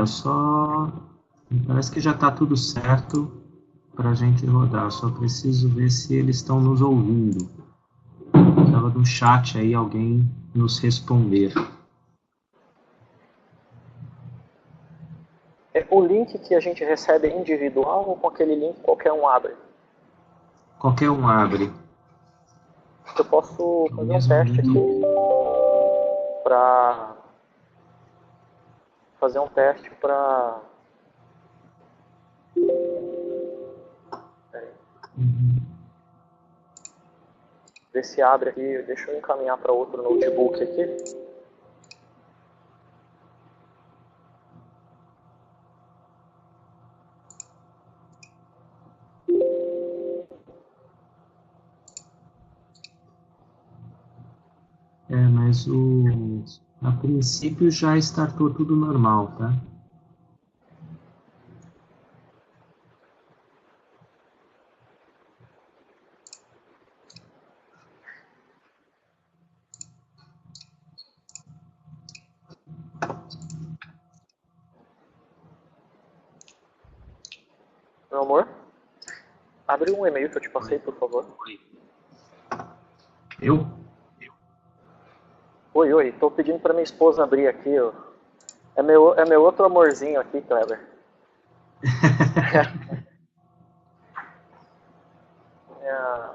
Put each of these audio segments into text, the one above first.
só... Parece que já está tudo certo para a gente rodar. Só preciso ver se eles estão nos ouvindo. Precisava do chat aí, alguém nos responder. O link que a gente recebe é individual ou com aquele link qualquer um abre? Qualquer um abre. Eu posso fazer um teste aqui para fazer um teste para... Ver se abre aqui. Deixa eu encaminhar para outro notebook aqui. Mas a princípio já startou tudo normal, tá? Meu amor, abre um e-mail que eu te passei, por favor. Eu? Oi, tô pedindo para minha esposa abrir aqui, ó. É meu outro amorzinho aqui, Kleber. Minha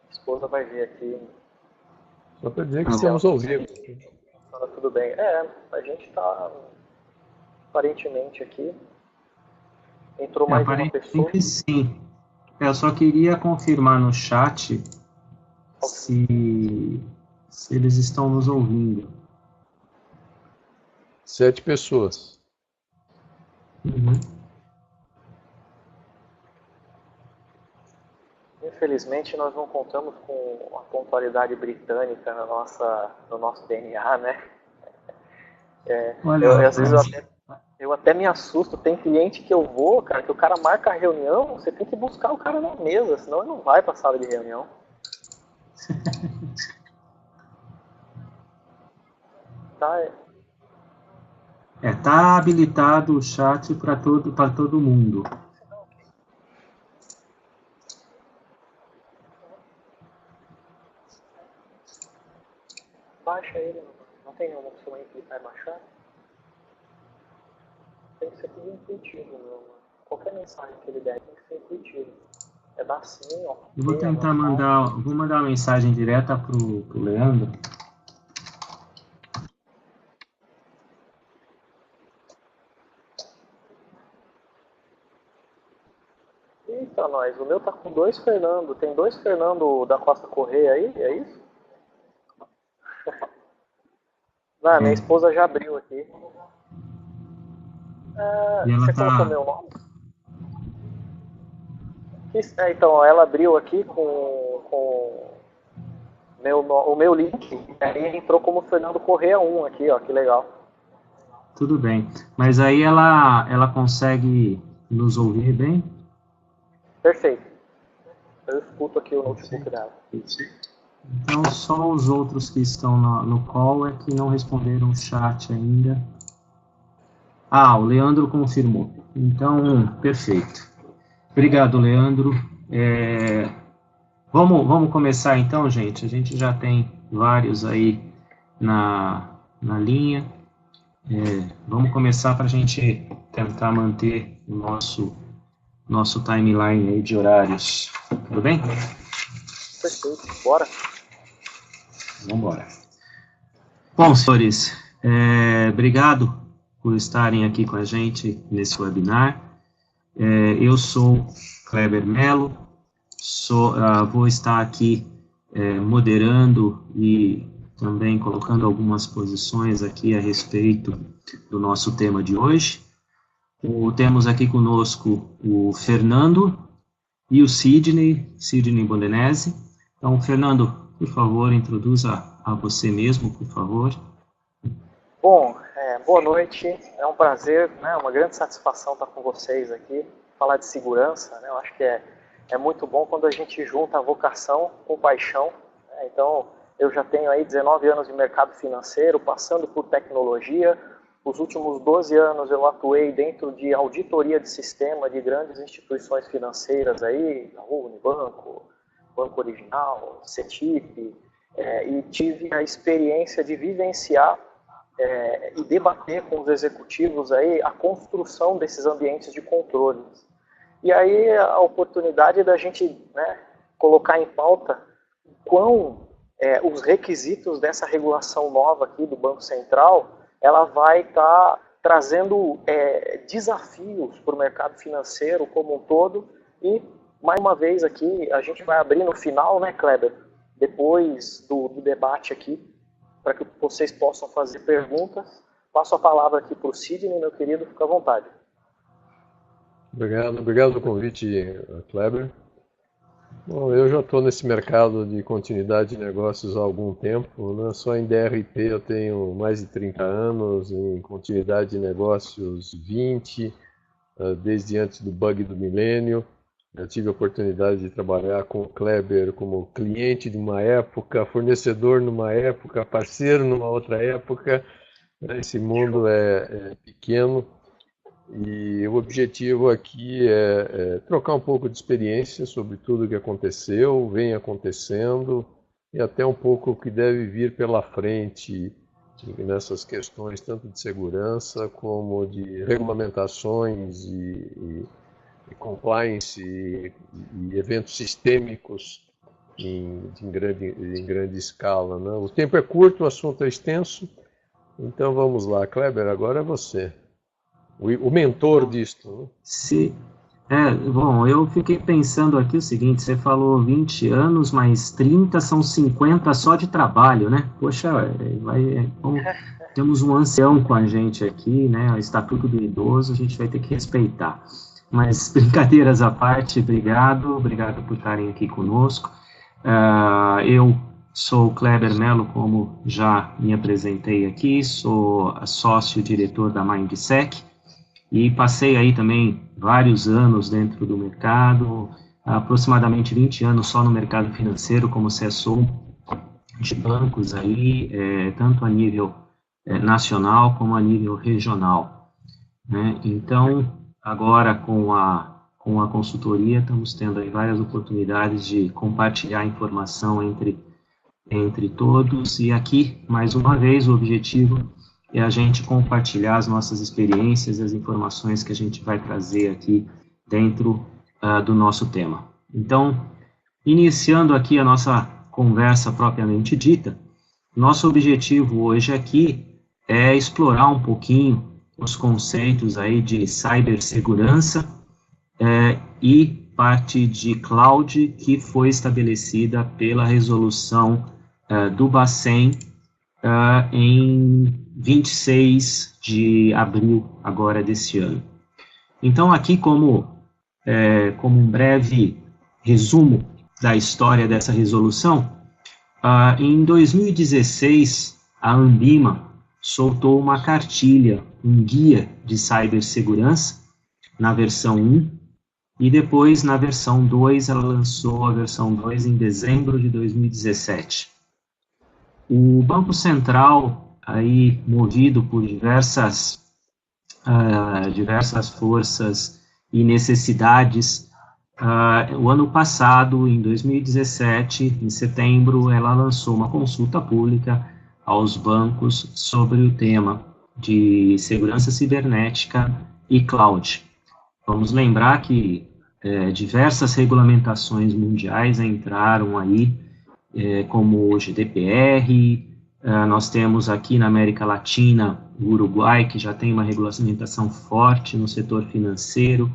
esposa vai ver aqui. Só para dizer que estamos ao vivo. Tá tudo bem. A gente tá aparentemente aqui. Entrou mais de uma pessoa. Sim. Eu só queria confirmar no chat se eles estão nos ouvindo. 7 pessoas. Infelizmente, nós não contamos com a pontualidade britânica no nosso DNA, né? Às vezes eu até me assusto. Tem cliente que eu vou, cara, que o cara marca a reunião, você tem que buscar o cara na mesa, senão ele não vai para a sala de reunião. Tá habilitado o chat para todo mundo. Baixa ele, não tem nenhuma opção aí que vai baixar? Tem que ser tudo intuitivo, meu. Qualquer mensagem que ele der tem que ser intuitivo. É dar sim, ó. Eu vou tentar mandar uma mensagem direta pro Leandro. Eita, nós. O meu tá com 2 Fernando. Tem 2 Fernando da Costa Correia aí? É isso? Minha esposa já abriu aqui. Você colocou meu nome? Então, ela abriu aqui com o meu link. E aí entrou como Fernando Correia 1 aqui, ó. Que legal. Tudo bem. Mas aí ela consegue nos ouvir bem? Perfeito. Eu escuto aqui o notebook dela. Então, só os outros que estão no call é que não responderam o chat ainda. O Leandro confirmou. Então, perfeito. Obrigado, Leandro. Vamos começar então, gente. A gente já tem vários aí na linha. Vamos começar para a gente tentar manter o nosso timeline aí de horários. Tudo bem? Perfeito. Bora. Vamos embora. Bom, senhores, obrigado por estarem aqui com a gente nesse webinar. Eu sou Kleber Mello, vou estar aqui moderando e também colocando algumas posições aqui a respeito do nosso tema de hoje. Temos aqui conosco o Fernando e o Sidney Bodenese. Então, Fernando, por favor, introduza a você mesmo, por favor. Bom, boa noite. É um prazer, né, uma grande satisfação estar com vocês aqui, falar de segurança, né? Eu acho que é muito bom quando a gente junta a vocação com paixão, né? Então, eu já tenho aí 19 anos de mercado financeiro, passando por tecnologia, Os últimos 12 anos eu atuei dentro de auditoria de sistema de grandes instituições financeiras aí, Unibanco, Banco Original, CETIP, e tive a experiência de vivenciar e debater com os executivos aí a construção desses ambientes de controle. E aí a oportunidade da gente, né, colocar em pauta os requisitos dessa regulação nova aqui do Banco Central, ela vai estar trazendo desafios para o mercado financeiro como um todo. E, mais uma vez aqui, a gente vai abrir no final, né, Kleber, depois do debate aqui, para que vocês possam fazer perguntas. Passo a palavra aqui para o Sidney, meu querido, fica à vontade. Obrigado pelo convite, Kleber. Bom, eu já estou nesse mercado de continuidade de negócios há algum tempo, né? Só em DRP eu tenho mais de 30 anos, em continuidade de negócios 20, desde antes do bug do milênio. Eu tive a oportunidade de trabalhar com o Kleber como cliente de uma época, fornecedor numa época, parceiro numa outra época. Esse mundo é pequeno. E o objetivo aqui é trocar um pouco de experiência sobre tudo o que aconteceu, vem acontecendo, e até um pouco o que deve vir pela frente nessas questões, tanto de segurança como de regulamentações e compliance e eventos sistêmicos em grande escala, né? O tempo é curto, o assunto é extenso, então vamos lá. Kleber, agora é você. O mentor disto, né? Sim. Bom, eu fiquei pensando aqui o seguinte, você falou 20 anos, mas 30 são 50 só de trabalho, né? Poxa, temos um ancião com a gente aqui, né? O Estatuto do Idoso, a gente vai ter que respeitar. Mas, brincadeiras à parte, obrigado por estarem aqui conosco. Eu sou o Kleber Mello, como já me apresentei aqui, sou sócio-diretor da Mindsec, e passei aí também vários anos dentro do mercado, aproximadamente 20 anos só no mercado financeiro como CSO de bancos aí, tanto a nível nacional como a nível regional, né? Então, agora com a consultoria, estamos tendo aí várias oportunidades de compartilhar informação entre todos, e aqui, mais uma vez, o objetivo é a gente compartilhar as nossas experiências, as informações que a gente vai trazer aqui dentro do nosso tema. Então, iniciando aqui a nossa conversa propriamente dita, nosso objetivo hoje aqui é explorar um pouquinho os conceitos aí de cibersegurança e parte de cloud que foi estabelecida pela resolução do Bacen em 26 de abril agora desse ano. Então, aqui como um breve resumo da história dessa resolução, em 2016, a Anbima soltou uma cartilha, um guia de cibersegurança, na versão 1, e depois, na versão 2, ela lançou a versão 2 em dezembro de 2017. O Banco Central, aí, movido por diversas forças e necessidades, o ano passado, em 2017, em setembro, ela lançou uma consulta pública aos bancos sobre o tema de segurança cibernética e cloud. Vamos lembrar que diversas regulamentações mundiais entraram aí, como o GDPR, nós temos aqui na América Latina o Uruguai, que já tem uma regulamentação forte no setor financeiro,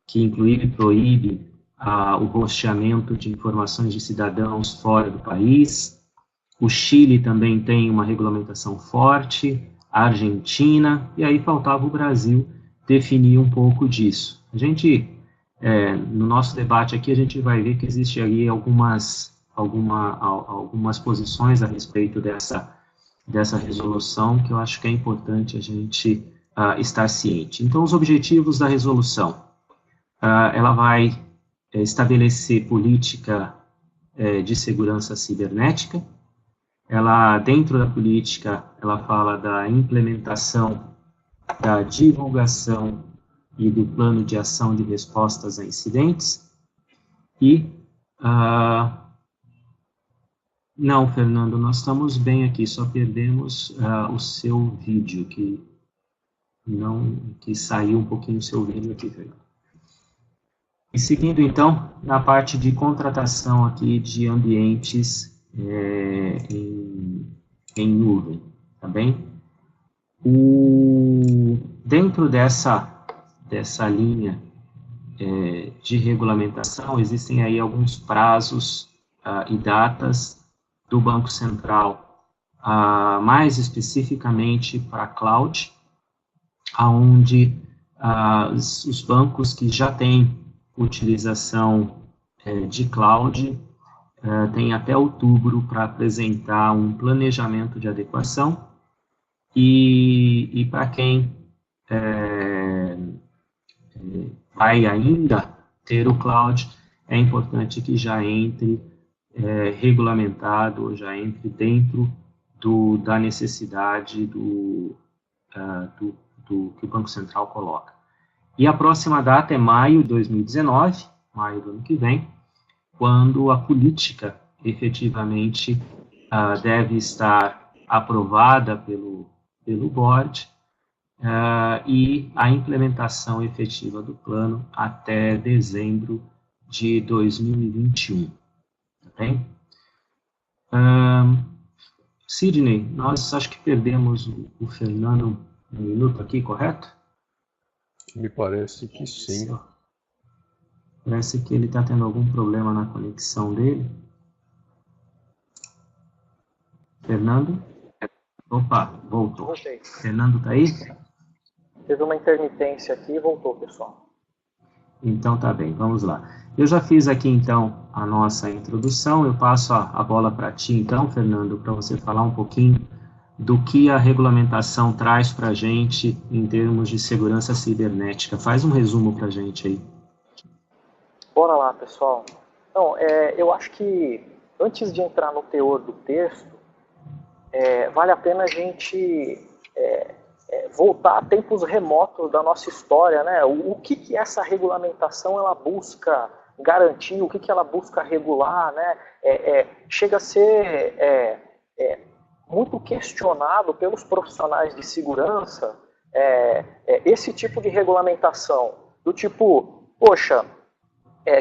que inclusive proíbe o rosteamento de informações de cidadãos fora do país. O Chile também tem uma regulamentação forte, a Argentina, e aí faltava o Brasil definir um pouco disso. A gente, no nosso debate aqui, a gente vai ver que existe aí algumas posições a respeito dessa resolução que eu acho que é importante a gente estar ciente. Então, os objetivos da resolução, ela vai estabelecer política de segurança cibernética. Ela, dentro da política, ela fala da implementação da divulgação e do plano de ação de respostas a incidentes. E, não, Fernando, nós estamos bem aqui, só perdemos o seu vídeo, que saiu um pouquinho o seu vídeo aqui, Fernando. E seguindo, então, na parte de contratação aqui de ambientes em nuvem, tá bem? Dentro dessa linha de regulamentação, existem aí alguns prazos e datas do Banco Central, mais especificamente para a cloud, onde os bancos que já têm utilização de cloud têm até outubro para apresentar um planejamento de adequação, e para quem vai ainda ter o cloud, é importante que já entre regulamentado, já entre dentro da necessidade que o Banco Central coloca. E a próxima data é maio de 2019, maio do ano que vem, quando a política efetivamente deve estar aprovada pelo board, e a implementação efetiva do plano até dezembro de 2021. Tá bem? Sidney, nós acho que perdemos o Fernando um minuto aqui, correto? Me parece que sim. Parece que ele está tendo algum problema na conexão dele. Fernando? Opa, voltou. Voltei. Fernando está aí? Teve uma intermitência aqui e voltou, pessoal. Então tá bem, vamos lá. Eu já fiz aqui então a nossa introdução, eu passo a bola para ti então, Fernando, para você falar um pouquinho do que a regulamentação traz para a gente em termos de segurança cibernética. Faz um resumo para a gente aí. Bora lá, pessoal. Então, eu acho que antes de entrar no teor do texto, vale a pena a gente voltar a tempos remotos da nossa história, né? O que essa regulamentação ela busca garantir, o que ela busca regular, né? Chega a ser muito questionado pelos profissionais de segurança esse tipo de regulamentação, do tipo, poxa,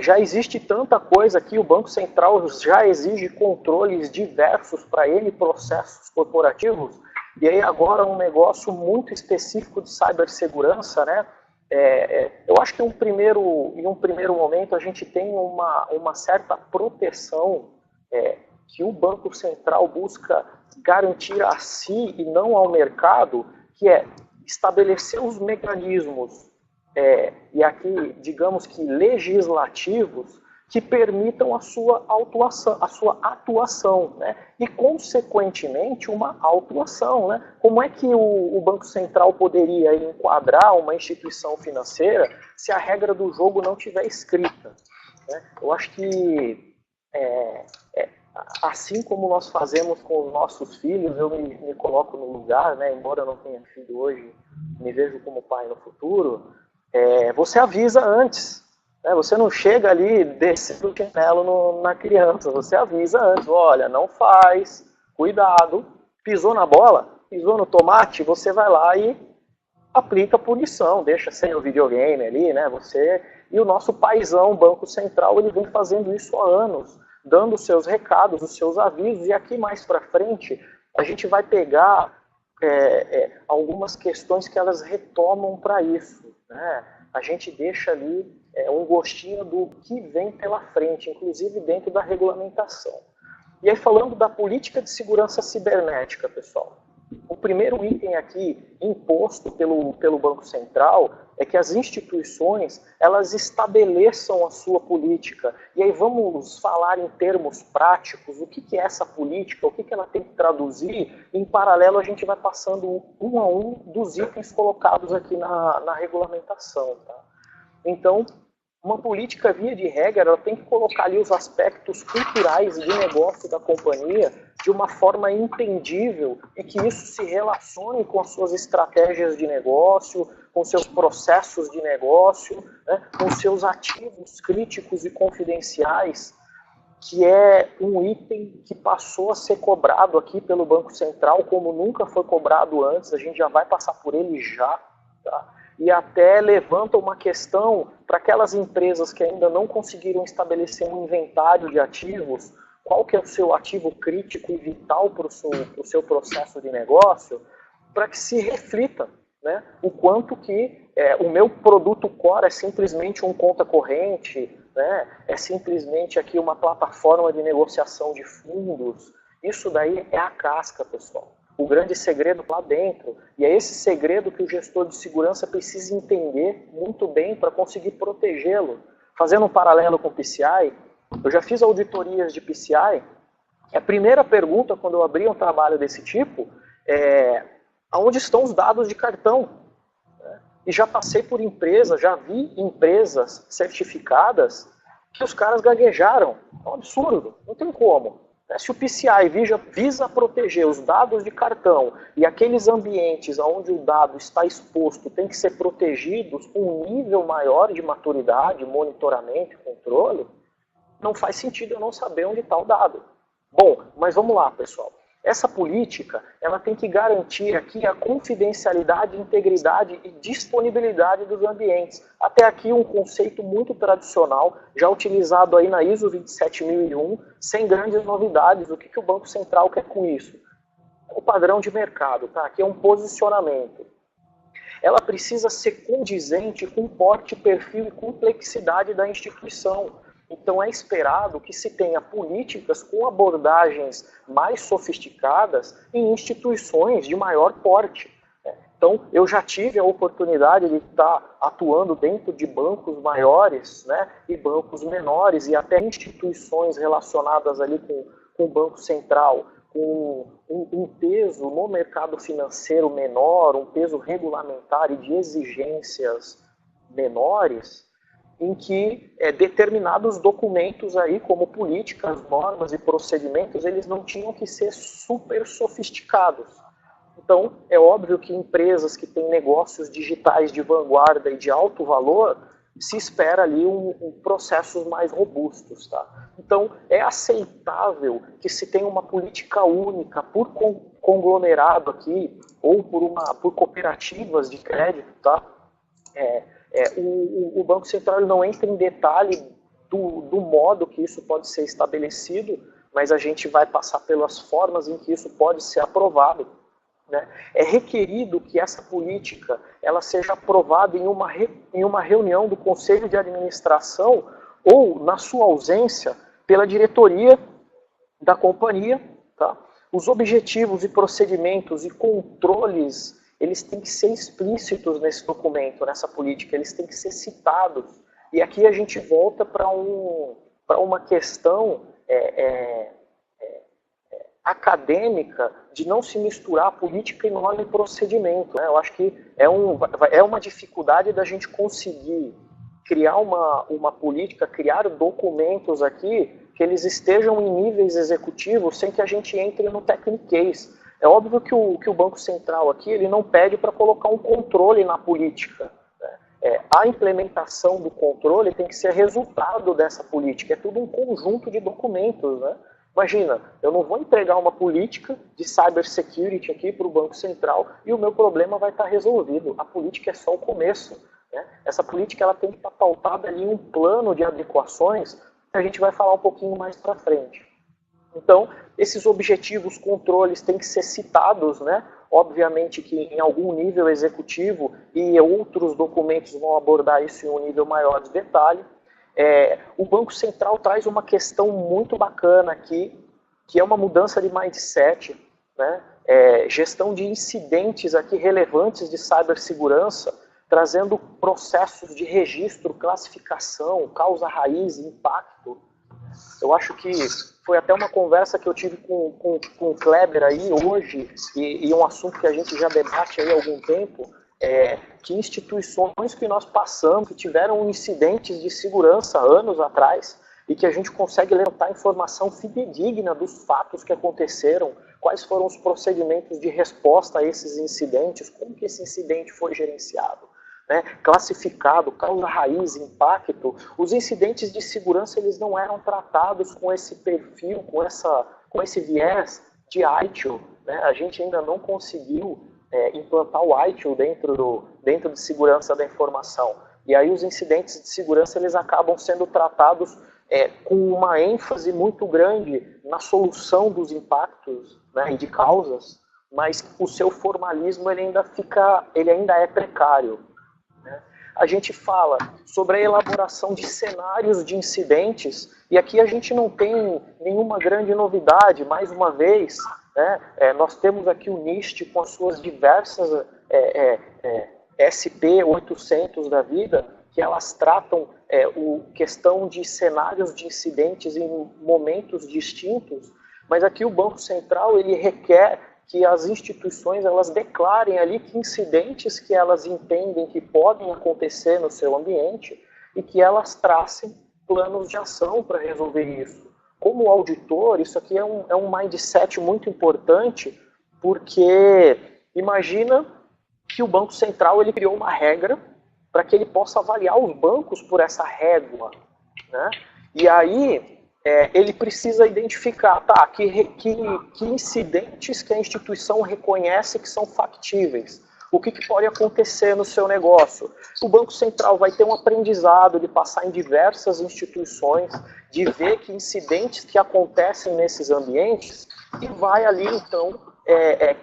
já existe tanta coisa aqui, o Banco Central já exige controles diversos para ele, processos corporativos, e aí agora um negócio muito específico de cibersegurança, né? Eu acho que em um primeiro momento a gente tem uma certa proteção que o Banco Central busca garantir a si e não ao mercado, que é estabelecer os mecanismos e aqui, digamos que legislativos, que permitam a sua atuação, né? E, consequentemente, uma autuação, né? Como é que o Banco Central poderia enquadrar uma instituição financeira se a regra do jogo não estiver escrita, né? Eu acho que, assim como nós fazemos com os nossos filhos, eu me coloco no lugar, né? Embora eu não tenha filho hoje, me vejo como pai no futuro, você avisa antes. Você não chega ali descendo o chinelo na criança, você avisa antes, olha, não faz, cuidado, pisou na bola, pisou no tomate, você vai lá e aplica punição, deixa sem o videogame ali, né? E o nosso paizão, Banco Central, ele vem fazendo isso há anos, dando os seus recados, os seus avisos, e aqui mais para frente a gente vai pegar algumas questões que elas retomam para isso, né? A gente deixa ali um gostinho do que vem pela frente, inclusive dentro da regulamentação. E aí, falando da política de segurança cibernética, pessoal, o primeiro item aqui imposto pelo Banco Central é que as instituições elas estabeleçam a sua política. E aí vamos falar em termos práticos, o que é essa política, o que ela tem que traduzir. Em paralelo, a gente vai passando um a um dos itens colocados aqui na regulamentação. Tá? Então, uma política, via de regra, ela tem que colocar ali os aspectos culturais de negócio da companhia de uma forma entendível e que isso se relacione com as suas estratégias de negócio, com seus processos de negócio, né, com seus ativos críticos e confidenciais, que é um item que passou a ser cobrado aqui pelo Banco Central como nunca foi cobrado antes. A gente já vai passar por ele já, tá? E até levanta uma questão para aquelas empresas que ainda não conseguiram estabelecer um inventário de ativos, qual que é o seu ativo crítico e vital para o seu processo de negócio, para que se reflita, né, o quanto que o meu produto core é simplesmente um conta corrente, né, é simplesmente aqui uma plataforma de negociação de fundos. Isso daí é a casca, pessoal. O grande segredo lá dentro, e é esse segredo que o gestor de segurança precisa entender muito bem para conseguir protegê-lo. Fazendo um paralelo com o PCI, eu já fiz auditorias de PCI, a primeira pergunta quando eu abri um trabalho desse tipo é: aonde estão os dados de cartão? E já passei por empresas, já vi empresas certificadas que os caras gaguejaram. É um absurdo, não tem como. Se o PCI visa proteger os dados de cartão e aqueles ambientes onde o dado está exposto tem que ser protegidos com um nível maior de maturidade, monitoramento, controle, não faz sentido eu não saber onde está o dado. Bom, mas vamos lá, pessoal. Essa política, ela tem que garantir aqui a confidencialidade, integridade e disponibilidade dos ambientes. Até aqui um conceito muito tradicional, já utilizado aí na ISO 27001, sem grandes novidades. O que o Banco Central quer com isso? O padrão de mercado, tá? Aqui é um posicionamento. Ela precisa ser condizente com o porte, perfil e complexidade da instituição. Então é esperado que se tenha políticas com abordagens mais sofisticadas em instituições de maior porte. Então eu já tive a oportunidade de estar atuando dentro de bancos maiores, né, e bancos menores e até instituições relacionadas ali com o Banco Central, com um peso no mercado financeiro menor, um peso regulamentar e de exigências menores, em que determinados documentos aí, como políticas, normas e procedimentos, eles não tinham que ser super sofisticados. Então, é óbvio que empresas que têm negócios digitais de vanguarda e de alto valor, se espera ali processos mais robustos, tá? Então, é aceitável que se tenha uma política única por conglomerado aqui, ou por cooperativas de crédito, tá? O Banco Central não entra em detalhe do modo que isso pode ser estabelecido, mas a gente vai passar pelas formas em que isso pode ser aprovado, né? É requerido que essa política ela seja aprovada em uma reunião do Conselho de Administração ou, na sua ausência, pela diretoria da companhia, tá? Os objetivos e procedimentos e controles, eles têm que ser explícitos nesse documento, nessa política, eles têm que ser citados. E aqui a gente volta para uma questão acadêmica de não se misturar política e norma e procedimento, né? Eu acho que é uma dificuldade da gente conseguir criar uma política, criar documentos aqui que eles estejam em níveis executivos sem que a gente entre no techniquez. É óbvio que o Banco Central aqui ele não pede para colocar um controle na política. Né? A implementação do controle tem que ser resultado dessa política. É tudo um conjunto de documentos. Né? Imagina, eu não vou entregar uma política de cybersecurity aqui para o Banco Central e o meu problema vai estar resolvido. A política é só o começo. Né? Essa política ela tem que estar pautada ali em um plano de adequações que a gente vai falar um pouquinho mais para frente. Então, esses objetivos, controles têm que ser citados, né? Obviamente que em algum nível executivo e outros documentos vão abordar isso em um nível maior de detalhe. O Banco Central traz uma questão muito bacana aqui, que é uma mudança de mindset, né? Gestão de incidentes aqui relevantes de cibersegurança, trazendo processos de registro, classificação, causa raiz, impacto. Eu acho que foi até uma conversa que eu tive com o Kleber aí hoje, e um assunto que a gente já debate aí há algum tempo, que instituições que nós passamos, que tiveram incidentes de segurança anos atrás, e que a gente consegue levantar informação fidedigna dos fatos que aconteceram, quais foram os procedimentos de resposta a esses incidentes, como que esse incidente foi gerenciado, né? Classificado, causa raiz, impacto. Os incidentes de segurança eles não eram tratados com esse perfil, com esse viés de ITIL, né? A gente ainda não conseguiu implantar o ITIL dentro de segurança da informação. E aí os incidentes de segurança eles acabam sendo tratados com uma ênfase muito grande na solução dos impactos, né, e de causas, mas o seu formalismo ele ainda é precário, né? A gente fala sobre a elaboração de cenários de incidentes, e aqui a gente não tem nenhuma grande novidade, mais uma vez, né, nós temos aqui o NIST com as suas diversas SP800 da vida, que elas tratam questão de cenários de incidentes em momentos distintos, mas aqui o Banco Central ele requer que as instituições elas declarem ali que incidentes que elas entendem que podem acontecer no seu ambiente e que elas tracem planos de ação para resolver isso. Como auditor, isso aqui é um mindset muito importante, porque imagina que o Banco Central ele criou uma regra para que ele possa avaliar os bancos por essa régua, né? E aí ele precisa identificar, tá, que incidentes que a instituição reconhece que são factíveis. O que pode acontecer no seu negócio? O Banco Central vai ter um aprendizado de passar em diversas instituições, de ver que incidentes que acontecem nesses ambientes e vai ali, então,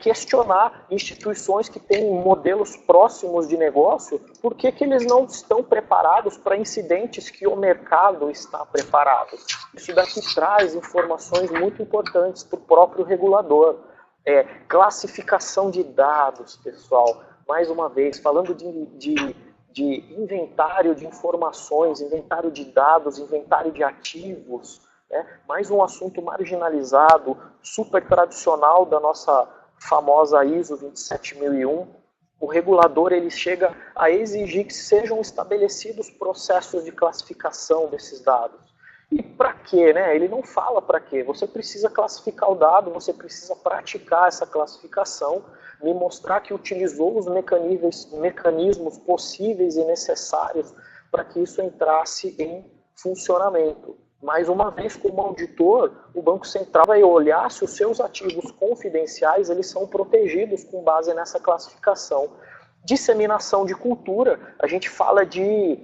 questionar instituições que têm modelos próximos de negócio, por que eles não estão preparados para incidentes que o mercado está preparado. Isso daqui traz informações muito importantes para o próprio regulador. Classificação de dados, pessoal, mais uma vez, falando de inventário de informações, inventário de dados, inventário de ativos, mais um assunto marginalizado, super tradicional da nossa famosa ISO 27001. O regulador ele chega a exigir que sejam estabelecidos processos de classificação desses dados. E para quê, né? Ele não fala para quê. Você precisa classificar o dado, você precisa praticar essa classificação, me mostrar que utilizou os mecanismos possíveis e necessários para que isso entrasse em funcionamento. Mais uma vez, como auditor, o Banco Central vai olhar se os seus ativos confidenciais eles são protegidos com base nessa classificação. Disseminação de cultura, a gente fala de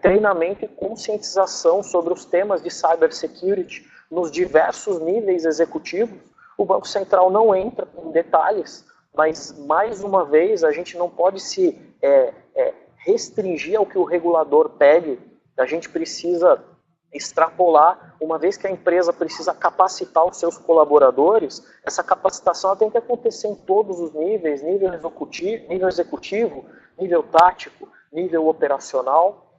treinamento e conscientização sobre os temas de cybersecurity nos diversos níveis executivos. O Banco Central não entra em detalhes, mas, mais uma vez, a gente não pode se restringir ao que o regulador pede. A gente precisa extrapolar, uma vez que a empresa precisa capacitar os seus colaboradores, essa capacitação tem que acontecer em todos os níveis, nível executivo, nível tático, nível operacional.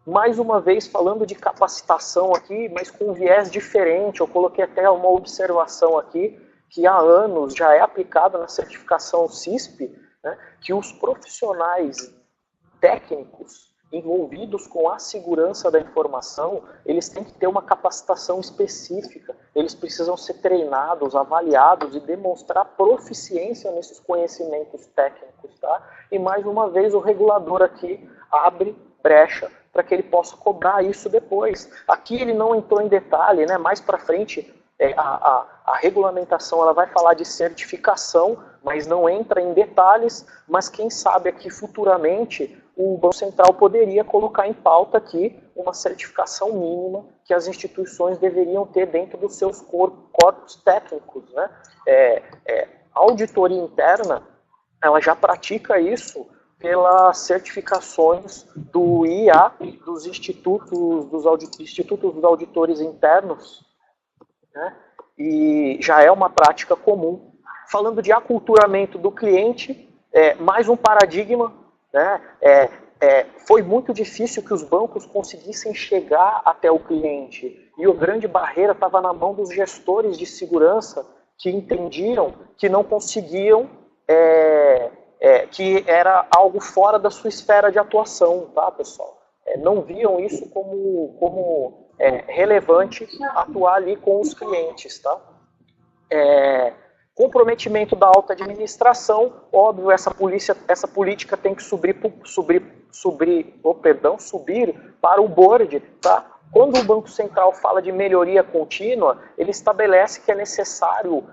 Mais uma vez, falando de capacitação aqui, mas com um viés diferente, eu coloquei até uma observação aqui, que há anos já é aplicada na certificação CISP, né, que os profissionais técnicos envolvidos com a segurança da informação, eles têm que ter uma capacitação específica, eles precisam ser treinados, avaliados e demonstrar proficiência nesses conhecimentos técnicos, tá? E mais uma vez o regulador aqui abre brecha para que ele possa cobrar isso depois. Aqui ele não entrou em detalhe, né? Mais para frente a regulamentação ela vai falar de certificação, mas não entra em detalhes, mas quem sabe aqui futuramente o Banco Central poderia colocar em pauta aqui uma certificação mínima que as instituições deveriam ter dentro dos seus corpos técnicos, né? A auditoria interna, ela já pratica isso pelas certificações do IA, dos institutos dos auditores internos, né? E já é uma prática comum. Falando de aculturamento do cliente, mais um paradigma, né? Foi muito difícil que os bancos conseguissem chegar até o cliente. E a grande barreira estava na mão dos gestores de segurança que entendiam que não conseguiam, que era algo fora da sua esfera de atuação, tá, pessoal? Não viam isso como relevante atuar ali com os clientes, tá? Comprometimento da alta administração, óbvio, essa política tem que subir para o board, tá? Quando o Banco Central fala de melhoria contínua, ele estabelece que é necessário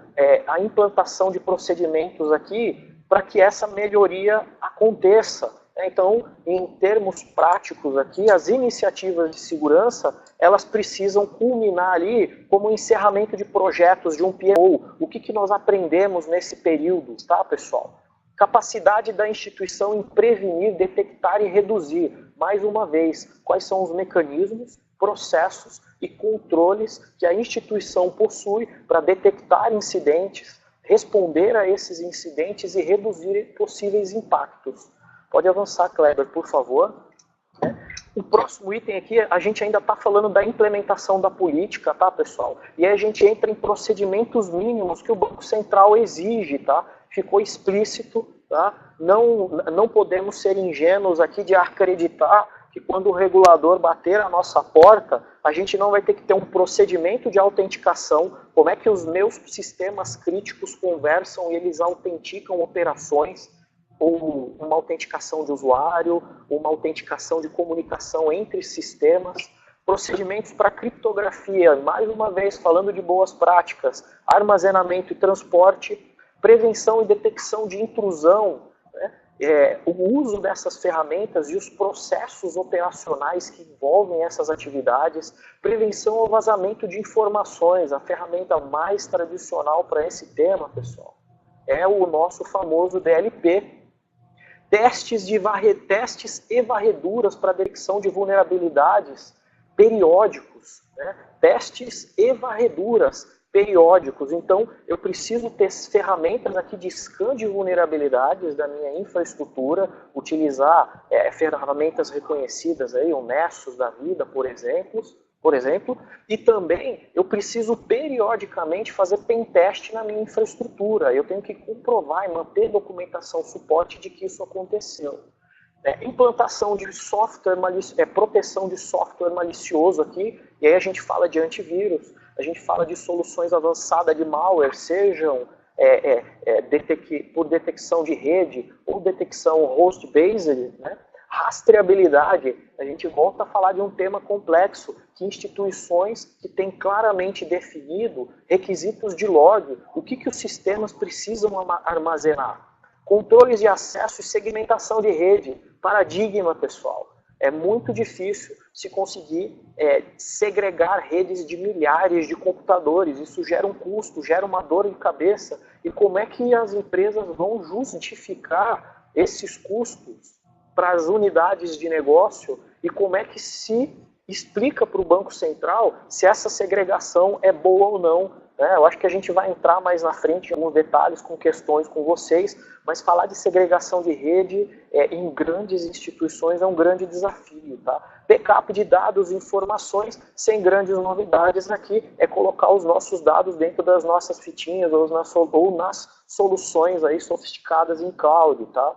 a implantação de procedimentos aqui para que essa melhoria aconteça. Então, em termos práticos aqui, as iniciativas de segurança, elas precisam culminar ali como encerramento de projetos de um PMO. O que nós aprendemos nesse período, tá, pessoal? Capacidade da instituição em prevenir, detectar e reduzir. Mais uma vez, quais são os mecanismos, processos e controles que a instituição possui para detectar incidentes, responder a esses incidentes e reduzir possíveis impactos. Pode avançar, Kleber, por favor. O próximo item aqui, a gente ainda está falando da implementação da política, tá, pessoal? E aí a gente entra em procedimentos mínimos que o Banco Central exige, tá? Ficou explícito, tá? Não podemos ser ingênuos aqui de acreditar que quando o regulador bater a nossa porta, a gente não vai ter que ter um procedimento de autenticação, como é que os meus sistemas críticos conversam e eles autenticam operações, ou uma autenticação de usuário, uma autenticação de comunicação entre sistemas, procedimentos para criptografia, mais uma vez falando de boas práticas, armazenamento e transporte, prevenção e detecção de intrusão, né? O uso dessas ferramentas e os processos operacionais que envolvem essas atividades, prevenção ao vazamento de informações, a ferramenta mais tradicional para esse tema, pessoal, é o nosso famoso DLP, testes e varreduras para detecção de vulnerabilidades periódicos, né? Testes e varreduras periódicos. Então, eu preciso ter ferramentas aqui de scan de vulnerabilidades da minha infraestrutura, utilizar ferramentas reconhecidas, aí, o Nessus da vida, por exemplo, e também eu preciso periodicamente fazer pentest na minha infraestrutura. Eu tenho que comprovar e manter documentação, suporte de que isso aconteceu. Implantação de software, proteção de software malicioso aqui, e aí a gente fala de antivírus, a gente fala de soluções avançadas de malware, sejam por detecção de rede ou detecção host-based, né? Rastreabilidade, a gente volta a falar de um tema complexo, que instituições que têm claramente definido requisitos de log, o que os sistemas precisam armazenar. Controles de acesso e segmentação de rede, paradigma, pessoal. É muito difícil se conseguir segregar redes de milhares de computadores, isso gera um custo, gera uma dor de cabeça, e como é que as empresas vão justificar esses custos para as unidades de negócio e como é que se explica para o Banco Central se essa segregação é boa ou não, né? Eu acho que a gente vai entrar mais na frente em alguns detalhes com questões com vocês, mas falar de segregação de rede em grandes instituições é um grande desafio, tá? Backup de dados e informações, sem grandes novidades aqui, é colocar os nossos dados dentro das nossas fitinhas ou nas soluções aí sofisticadas em cloud, tá?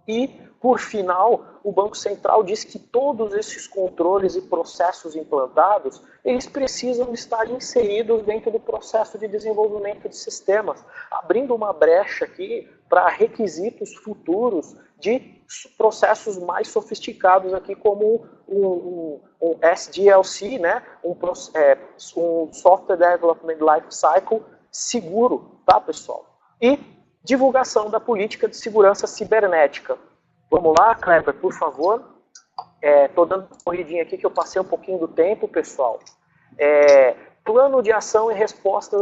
E, por final, o Banco Central diz que todos esses controles e processos implantados, eles precisam estar inseridos dentro do processo de desenvolvimento de sistemas, abrindo uma brecha aqui para requisitos futuros de processos mais sofisticados aqui, como um SDLC, né? Um Software Development Life Cycle seguro, tá, pessoal? E divulgação da política de segurança cibernética. Vamos lá, Kleber, por favor. Estou dando uma corridinha aqui que eu passei um pouquinho do tempo, pessoal. Plano de ação e resposta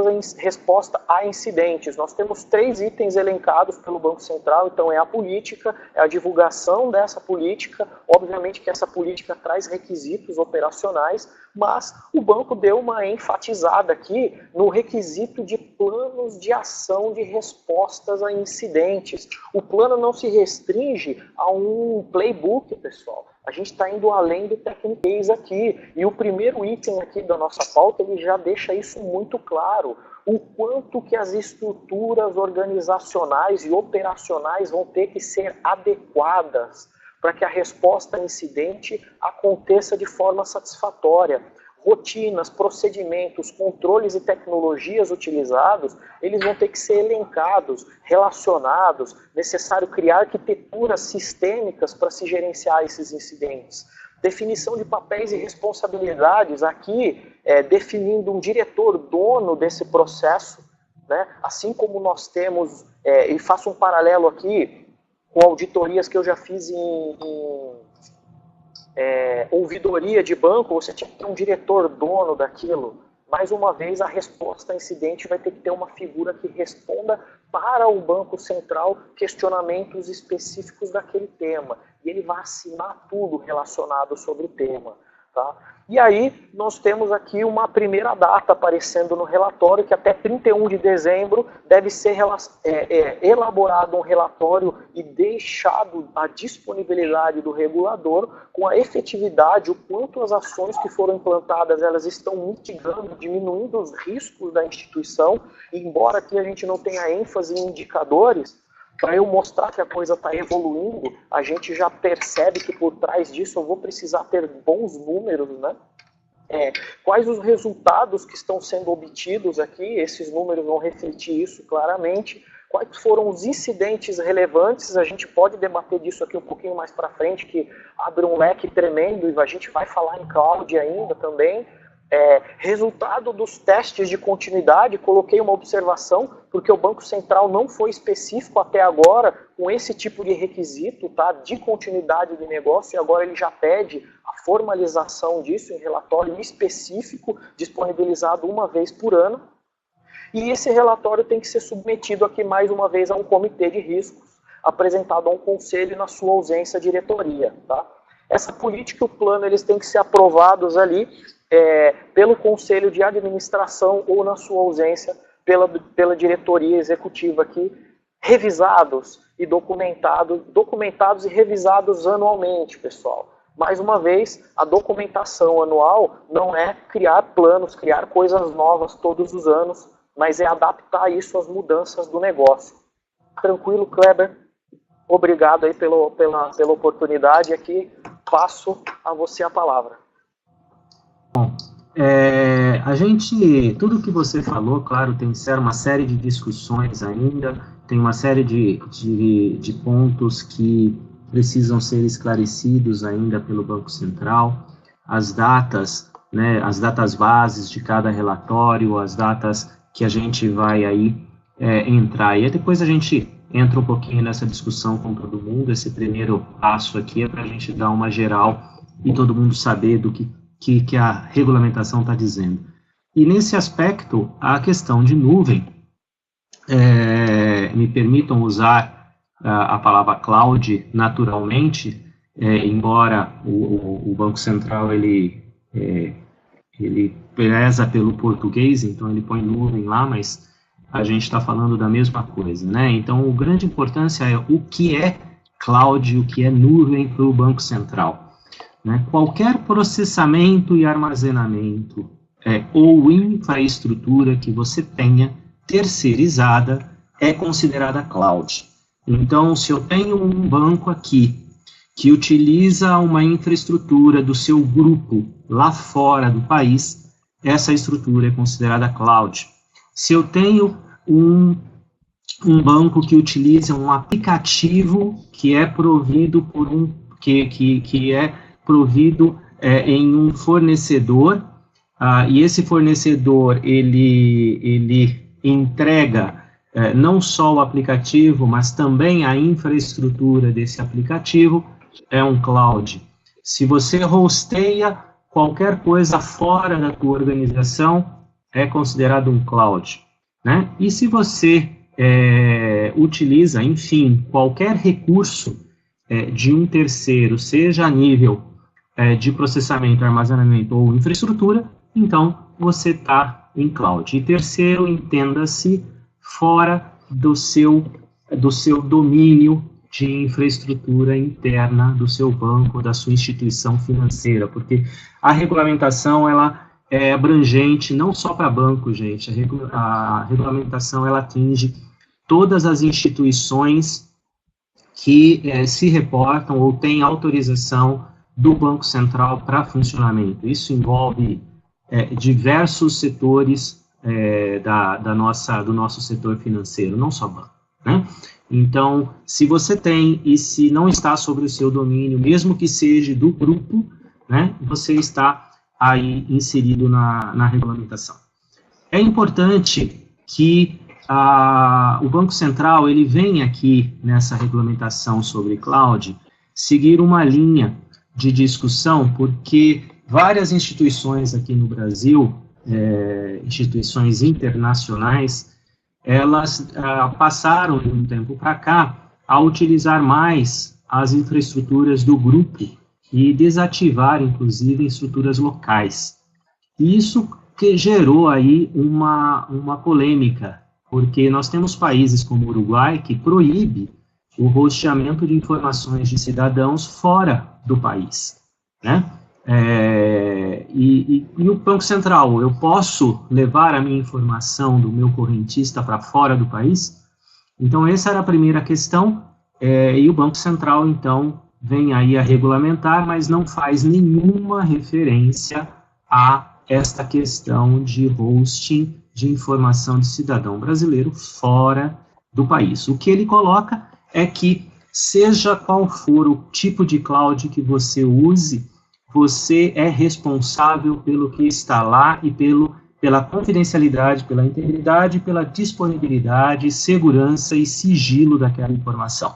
a incidentes. Nós temos 3 itens elencados pelo Banco Central, então é a política, é a divulgação dessa política, obviamente que essa política traz requisitos operacionais, mas o banco deu uma enfatizada aqui no requisito de planos de ação de respostas a incidentes. O plano não se restringe a um playbook, pessoal. A gente está indo além do Techniquez aqui. E o primeiro item aqui da nossa pauta, ele já deixa isso muito claro. O quanto que as estruturas organizacionais e operacionais vão ter que ser adequadas para que a resposta a incidente aconteça de forma satisfatória. rotinas, procedimentos, controles e tecnologias utilizados, eles vão ter que ser elencados, relacionados, necessário criar arquiteturas sistêmicas para se gerenciar esses incidentes. Definição de papéis e responsabilidades, aqui definindo um diretor dono desse processo, né? Assim como nós temos, e faço um paralelo aqui com auditorias que eu já fiz em ouvidoria de banco, você tinha que ter um diretor dono daquilo. Mais uma vez, a resposta a incidente vai ter que ter uma figura que responda para o Banco Central questionamentos específicos daquele tema. E ele vai assinar tudo relacionado sobre o tema. Tá? E aí, nós temos aqui uma primeira data aparecendo no relatório, que até 31 de dezembro deve ser elaborado um relatório e deixado à disponibilidade do regulador com a efetividade, o quanto as ações que foram implantadas elas estão mitigando, diminuindo os riscos da instituição, e embora aqui a gente não tenha ênfase em indicadores, para eu mostrar que a coisa está evoluindo, a gente já percebe que por trás disso eu vou precisar ter bons números, né? Quais os resultados que estão sendo obtidos aqui, esses números vão refletir isso claramente. Quais foram os incidentes relevantes, a gente pode debater disso aqui um pouquinho mais para frente, que abre um leque tremendo, e a gente vai falar em cloud ainda também. Resultado dos testes de continuidade, coloquei uma observação, porque o Banco Central não foi específico até agora com esse tipo de requisito, tá, de continuidade de negócio, e agora ele já pede a formalização disso em relatório específico, disponibilizado uma vez por ano, e esse relatório tem que ser submetido aqui mais uma vez a um comitê de riscos, apresentado a um conselho na sua ausência diretoria. Tá? Essa política e o plano eles têm que ser aprovados ali pelo conselho de administração ou na sua ausência pela diretoria executiva aqui, revisados e documentados e revisados anualmente, pessoal. Mais uma vez, a documentação anual não é criar planos, criar coisas novas todos os anos, mas é adaptar isso às mudanças do negócio. Tranquilo, Kleber? Obrigado aí pela oportunidade. Aqui passo a você a palavra. Bom, tudo que você falou, claro, tem uma série de discussões ainda, tem uma série de pontos que precisam ser esclarecidos ainda pelo Banco Central, as datas, né, as datas bases de cada relatório, as datas que a gente vai aí entrar, e depois a gente entra um pouquinho nessa discussão com todo mundo. Esse primeiro passo aqui é para a gente dar uma geral e todo mundo saber do que a regulamentação está dizendo. E nesse aspecto, a questão de nuvem, me permitam usar a palavra cloud naturalmente, embora o Banco Central ele preza pelo português, então ele põe nuvem lá, mas a gente está falando da mesma coisa, né? Então, a grande importância é o que é cloud, o que é nuvem para o Banco Central. Né? Qualquer processamento e armazenamento ou infraestrutura que você tenha terceirizada é considerada cloud. Então, se eu tenho um banco aqui que utiliza uma infraestrutura do seu grupo lá fora do país, essa estrutura é considerada cloud. Se eu tenho um banco que utiliza um aplicativo que é provido por provido em um fornecedor, e esse fornecedor ele entrega não só o aplicativo, mas também a infraestrutura desse aplicativo, é um cloud. Se você hosteia qualquer coisa fora da tua organização, é considerado um cloud. Né? E se você utiliza, enfim, qualquer recurso de um terceiro, seja a nível de processamento, armazenamento ou infraestrutura, então você está em cloud. E terceiro, entenda-se fora do seu domínio de infraestrutura interna do seu banco, da sua instituição financeira, porque a regulamentação ela é abrangente não só para banco, gente. A regulamentação ela atinge todas as instituições que se reportam ou têm autorização do Banco Central para funcionamento. Isso envolve diversos setores do nosso setor financeiro, não só banco, né? Então, se você tem, e se não está sobre o seu domínio, mesmo que seja do grupo, né, você está aí inserido na regulamentação. É importante que o Banco Central, ele vem aqui nessa regulamentação sobre cloud, seguir uma linha de discussão, porque várias instituições aqui no Brasil, instituições internacionais, elas passaram de um tempo para cá a utilizar mais as infraestruturas do grupo e desativar, inclusive, estruturas locais. E isso que gerou aí uma polêmica, porque nós temos países como o Uruguai que proíbe o rosteamento de informações de cidadãos fora do país, né? E o Banco Central, eu posso levar a minha informação do meu correntista para fora do país? Então, essa era a primeira questão, e o Banco Central, então, vem aí a regulamentar, mas não faz nenhuma referência a esta questão de hosting de informação de cidadão brasileiro fora do país. O que ele coloca é que, seja qual for o tipo de cloud que você use, você é responsável pelo que está lá e pela confidencialidade, pela integridade, pela disponibilidade, segurança e sigilo daquela informação.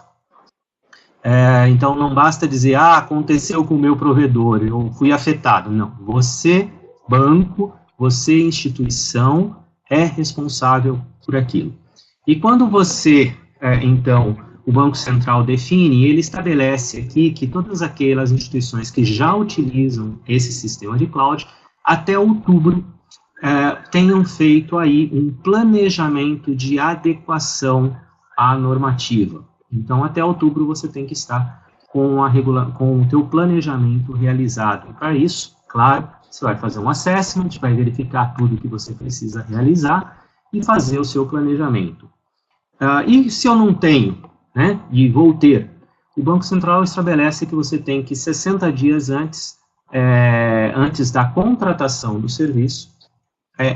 Então, não basta dizer, aconteceu com o meu provedor, eu fui afetado. Não, você, banco, você, instituição, é responsável por aquilo. E quando você, então, o Banco Central define, ele estabelece aqui que todas aquelas instituições que já utilizam esse sistema de cloud, até outubro, tenham feito aí um planejamento de adequação à normativa. Então, até outubro você tem que estar com o teu planejamento realizado. Para isso, claro, você vai fazer um assessment, vai verificar tudo que você precisa realizar e fazer o seu planejamento. E se eu não tenho, né, e vou ter, o Banco Central estabelece que você tem que 60 dias antes da contratação do serviço,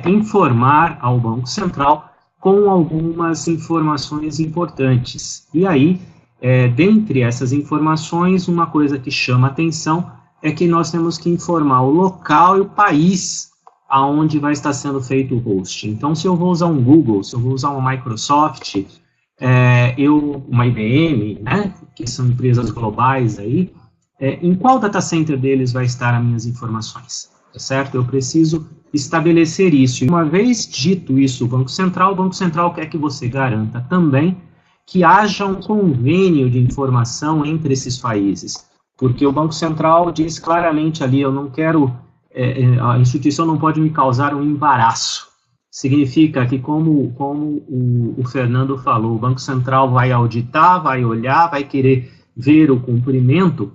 informar ao Banco Central com algumas informações importantes. E aí, dentre essas informações, uma coisa que chama atenção é que nós temos que informar o local e o país aonde vai estar sendo feito o hosting. Então, se eu vou usar um Google, se eu vou usar uma Microsoft, uma IBM, né, que são empresas globais aí, em qual data center deles vai estar as minhas informações, tá certo? Eu preciso estabelecer isso. E uma vez dito isso, o Banco Central quer que você garanta também que haja um convênio de informação entre esses países, porque o Banco Central diz claramente ali, eu não quero, a instituição não pode me causar um embaraço. Significa que, como o Fernando falou, o Banco Central vai auditar, vai olhar, vai querer ver o cumprimento,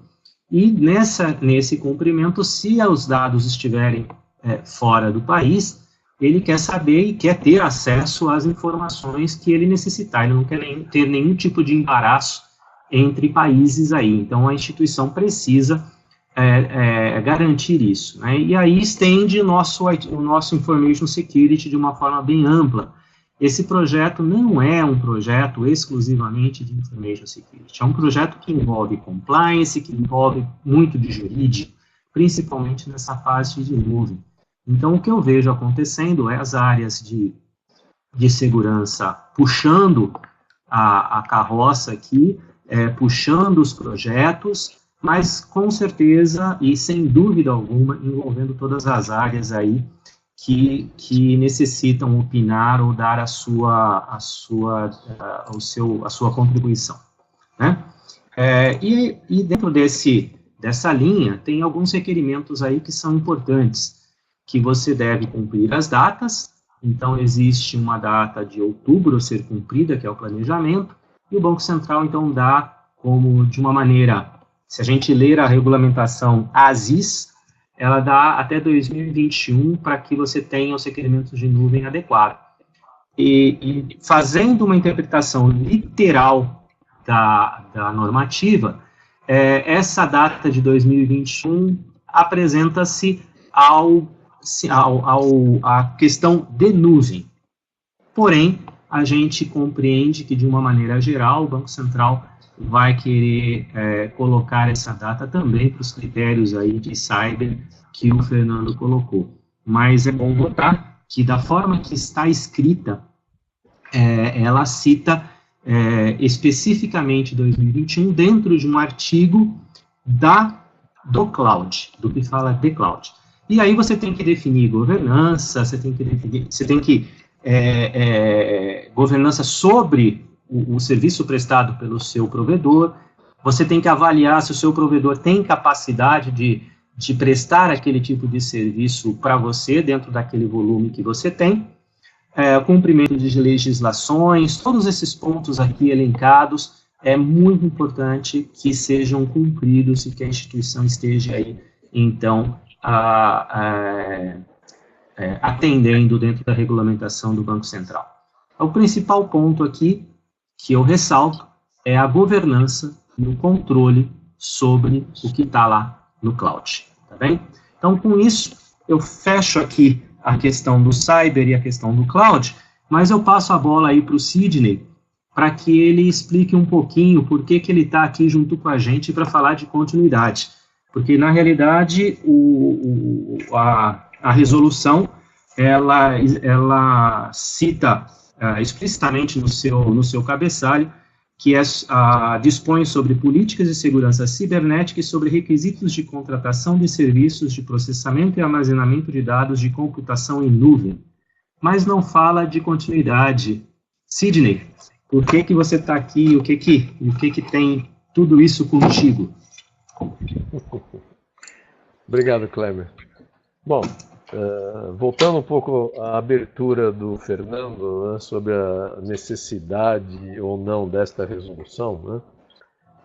e nesse cumprimento, se os dados estiverem fora do país, ele quer saber e quer ter acesso às informações que ele necessitar, ele não quer ter nenhum tipo de embaraço entre países aí, então a instituição precisa garantir isso, né? E aí estende o nosso Information Security de uma forma bem ampla. Esse projeto não é um projeto exclusivamente de Information Security, é um projeto que envolve compliance, que envolve muito de jurídico, principalmente nessa fase de nuvem. Então, o que eu vejo acontecendo é as áreas de segurança puxando a carroça aqui, puxando os projetos, mas com certeza e sem dúvida alguma envolvendo todas as áreas aí que necessitam opinar ou dar a sua contribuição, né? E dentro dessa linha tem alguns requerimentos aí que são importantes, que você deve cumprir as datas. Então existe uma data de outubro a ser cumprida, que é o planejamento, e o Banco Central então dá como de uma maneira, se a gente ler a regulamentação ASIS, ela dá até 2021 para que você tenha os requerimentos de nuvem adequados. E fazendo uma interpretação literal da normativa, essa data de 2021 apresenta-se ao à questão de nuvem. Porém, a gente compreende que, de uma maneira geral, o Banco Central vai querer colocar essa data também para os critérios aí de cyber que o Fernando colocou. Mas é bom notar que, da forma que está escrita, ela cita especificamente 2021 dentro de um artigo do cloud, do que fala de cloud. E aí você tem que definir governança, você tem que governança sobre o serviço prestado pelo seu provedor, você tem que avaliar se o seu provedor tem capacidade de prestar aquele tipo de serviço para você, dentro daquele volume que você tem, cumprimento de legislações, todos esses pontos aqui elencados, é muito importante que sejam cumpridos e que a instituição esteja aí, então, atendendo dentro da regulamentação do Banco Central. O principal ponto aqui, que eu ressalto, é a governança e o controle sobre o que está lá no cloud, tá bem? Então, com isso, eu fecho aqui a questão do cyber e a questão do cloud, mas eu passo a bola aí para o Sidney, para que ele explique um pouquinho por que ele está aqui junto com a gente para falar de continuidade. Porque, na realidade, a resolução, ela cita explicitamente no seu cabeçalho, que dispõe sobre políticas de segurança cibernética e sobre requisitos de contratação de serviços de processamento e armazenamento de dados de computação em nuvem, mas não fala de continuidade. Sidney, por que você está aqui, o que tem tudo isso contigo? Obrigado, Kleber. Bom, voltando um pouco à abertura do Fernando, né, sobre a necessidade ou não desta resolução,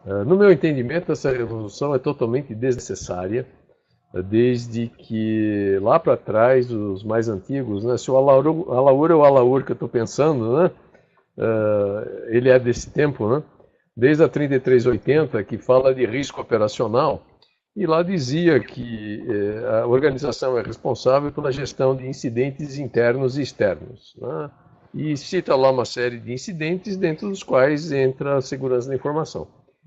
né, no meu entendimento, essa resolução é totalmente desnecessária, desde que lá para trás, os mais antigos, né, se o Alaur é o Alaur que eu estou pensando, né, ele é desse tempo, né, desde a 3380, que fala de risco operacional, e lá dizia que a organização é responsável pela gestão de incidentes internos e externos, né? E cita lá uma série de incidentes, dentro dos quais entra a segurança da informação.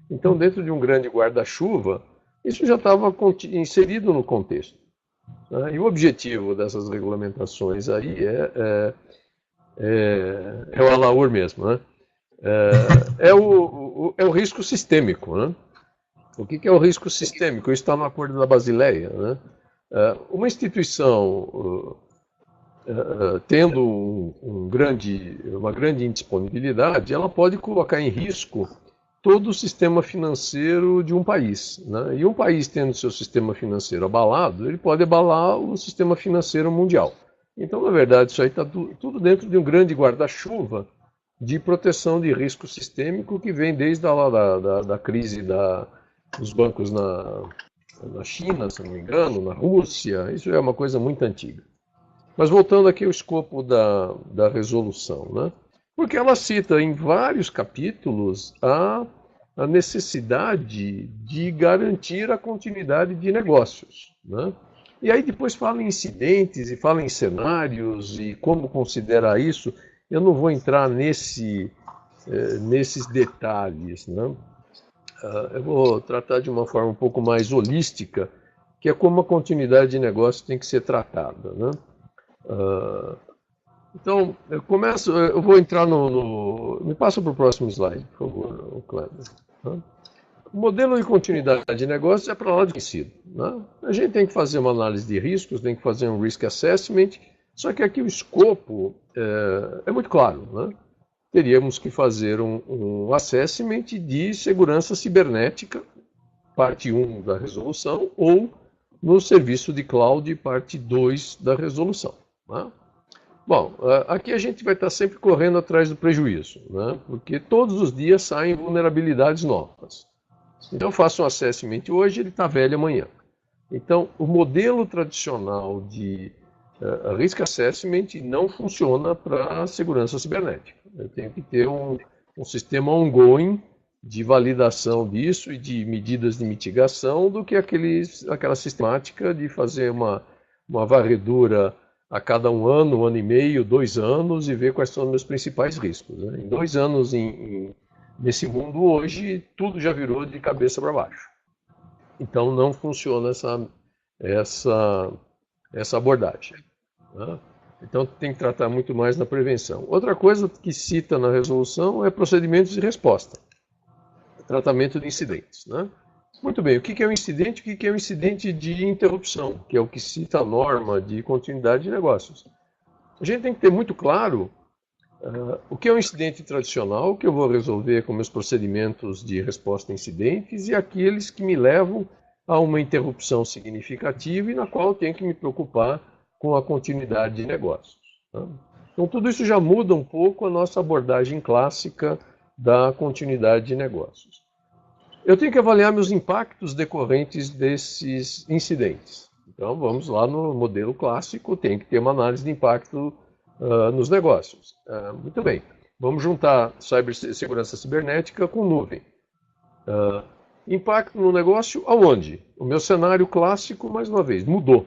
Então, dentro de um grande guarda-chuva, isso já estava inserido no contexto, né? E o objetivo dessas regulamentações aí é o Alaur mesmo, né? É o risco sistêmico, né? O que é o risco sistêmico? Isso está no Acordo da Basileia, né? Uma instituição tendo uma grande indisponibilidade, ela pode colocar em risco todo o sistema financeiro de um país, né? E um país tendo seu sistema financeiro abalado, ele pode abalar o sistema financeiro mundial. Então, na verdade, isso aí está tudo dentro de um grande guarda-chuva de proteção de risco sistêmico que vem desde da crise dos bancos na China, se não me engano, na Rússia. Isso é uma coisa muito antiga. Mas voltando aqui ao escopo da resolução, né? Porque ela cita em vários capítulos a necessidade de garantir a continuidade de negócios, né? E aí depois fala em incidentes e fala em cenários e como considerar isso. Eu não vou entrar nesses detalhes, né? Eu vou tratar de uma forma um pouco mais holística, que é como a continuidade de negócio tem que ser tratada, né? Então, eu vou entrar me passa para o próximo slide, por favor, Kleber. O modelo de continuidade de negócio é para lá de conhecido, né? A gente tem que fazer uma análise de riscos, tem que fazer um risk assessment, só que aqui o escopo é muito claro, né? Teríamos que fazer um assessment de segurança cibernética, parte 1 da resolução, ou no serviço de cloud, parte 2 da resolução, né? Bom, aqui a gente vai estar sempre correndo atrás do prejuízo, né? Porque todos os dias saem vulnerabilidades novas. Então eu faço um assessment hoje, ele está velho amanhã. Então, o modelo tradicional de risk assessment não funciona para a segurança cibernética. Eu tenho que ter um sistema ongoing de validação disso e de medidas de mitigação do que aquela sistemática de fazer uma uma varredura a cada um ano e meio, 2 anos, e ver quais são os meus principais riscos. Né? Em 2 anos nesse mundo hoje, tudo já virou de cabeça para baixo. Então não funciona essa abordagem. Né? Então tem que tratar muito mais na prevenção. Outra coisa que cita na resolução é procedimentos de resposta, tratamento de incidentes. Né? Muito bem, o que é um incidente? O que é um incidente de interrupção, que é o que cita a norma de continuidade de negócios. A gente tem que ter muito claro o que é um incidente tradicional, que eu vou resolver com meus procedimentos de resposta a incidentes, e aqueles que me levam a uma interrupção significativa e na qual eu tenho que me preocupar com a continuidade de negócios. Tá? Então tudo isso já muda um pouco a nossa abordagem clássica da continuidade de negócios. Eu tenho que avaliar meus impactos decorrentes desses incidentes. Então, vamos lá no modelo clássico, tem que ter uma análise de impacto nos negócios. Muito bem, vamos juntar segurança cibernética com nuvem. Impacto no negócio aonde? O meu cenário clássico, mais uma vez, mudou.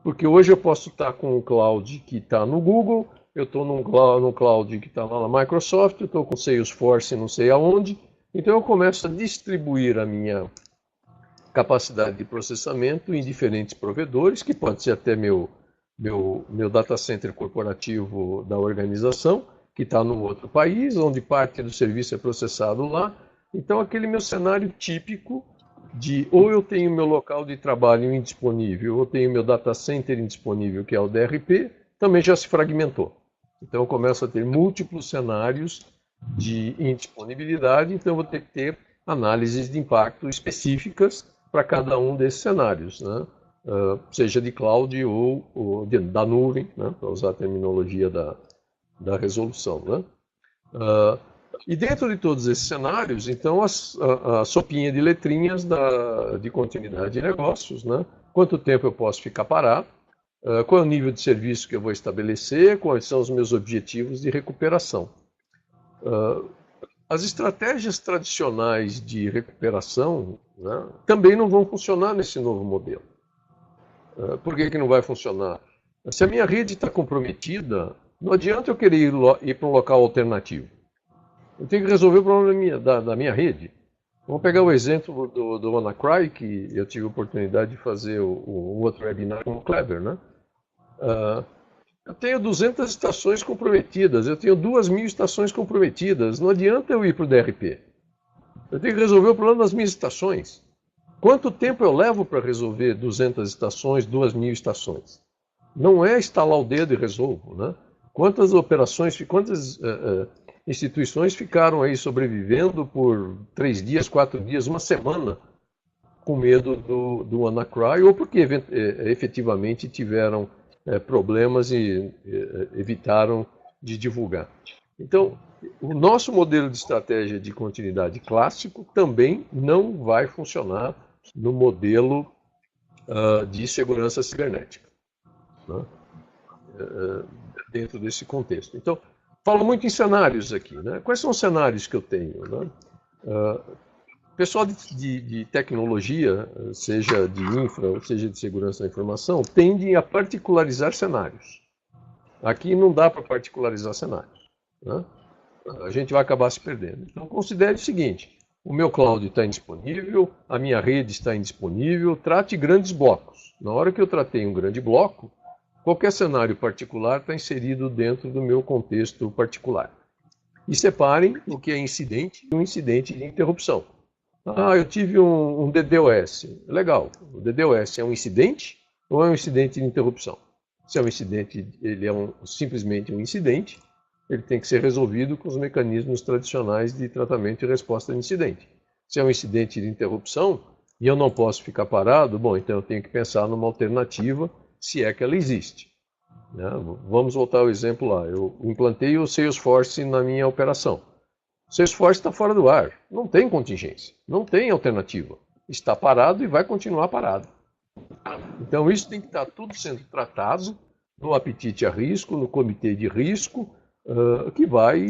Porque hoje eu posso estar com um cloud que está no Google, eu estou num cloud que está lá na Microsoft, eu estou com Salesforce não sei aonde. Então eu começo a distribuir a minha capacidade de processamento em diferentes provedores, que pode ser até meu data center corporativo da organização, que está num outro país, onde parte do serviço é processado lá. Então aquele meu cenário típico de ou eu tenho meu local de trabalho indisponível, ou eu tenho meu data center indisponível, que é o DRP, também já se fragmentou. Então eu começo a ter múltiplos cenários de indisponibilidade, então eu vou ter que ter análises de impacto específicas para cada um desses cenários, né? Seja de cloud ou da nuvem, né? Para usar a terminologia da resolução. Né? E dentro de todos esses cenários, então, a sopinha de letrinhas de continuidade de negócios, né? Quanto tempo eu posso ficar parado, qual é o nível de serviço que eu vou estabelecer, quais são os meus objetivos de recuperação. As estratégias tradicionais de recuperação, né, também não vão funcionar nesse novo modelo. Por que não vai funcionar? Se a minha rede está comprometida, não adianta eu querer ir para um local alternativo. Eu tenho que resolver o problema da minha rede. Vamos pegar o exemplo do WannaCry, que eu tive a oportunidade de fazer um outro webinar com o Kleber. Né? Eu tenho 200 estações comprometidas, eu tenho 2.000 estações comprometidas. Não adianta eu ir para o DRP. Eu tenho que resolver o problema das minhas estações. Quanto tempo eu levo para resolver 200 estações, 2.000 estações? Não é instalar o dedo e resolvo. Né? Quantas instituições ficaram aí sobrevivendo por 3 dias, 4 dias, uma semana, com medo do WannaCry, ou porque efetivamente tiveram problemas e evitaram de divulgar. Então, o nosso modelo de estratégia de continuidade clássico também não vai funcionar no modelo de segurança cibernética, né? Dentro desse contexto. Então, falo muito em cenários aqui. Né? Quais são os cenários que eu tenho? Né? O pessoal de tecnologia, seja de infra ou seja de segurança da informação, tendem a particularizar cenários. Aqui não dá para particularizar cenários. Né? A gente vai acabar se perdendo. Então, considere o seguinte: o meu cloud está indisponível, a minha rede está indisponível, trate grandes blocos. Na hora que eu tratei um grande bloco, qualquer cenário particular está inserido dentro do meu contexto particular. E separem o que é incidente e um incidente de interrupção. Eu tive um DDoS. Legal. O DDoS é um incidente ou é um incidente de interrupção? Se é um incidente, ele é simplesmente um incidente, ele tem que ser resolvido com os mecanismos tradicionais de tratamento e resposta a incidente. Se é um incidente de interrupção e eu não posso ficar parado, bom, então eu tenho que pensar numa alternativa, se é que ela existe. Né? Vamos voltar ao exemplo lá. Eu implantei o Salesforce na minha operação. O Salesforce está fora do ar. Não tem contingência. Não tem alternativa. Está parado e vai continuar parado. Então isso tem que estar tudo sendo tratado no apetite a risco, no comitê de risco, que vai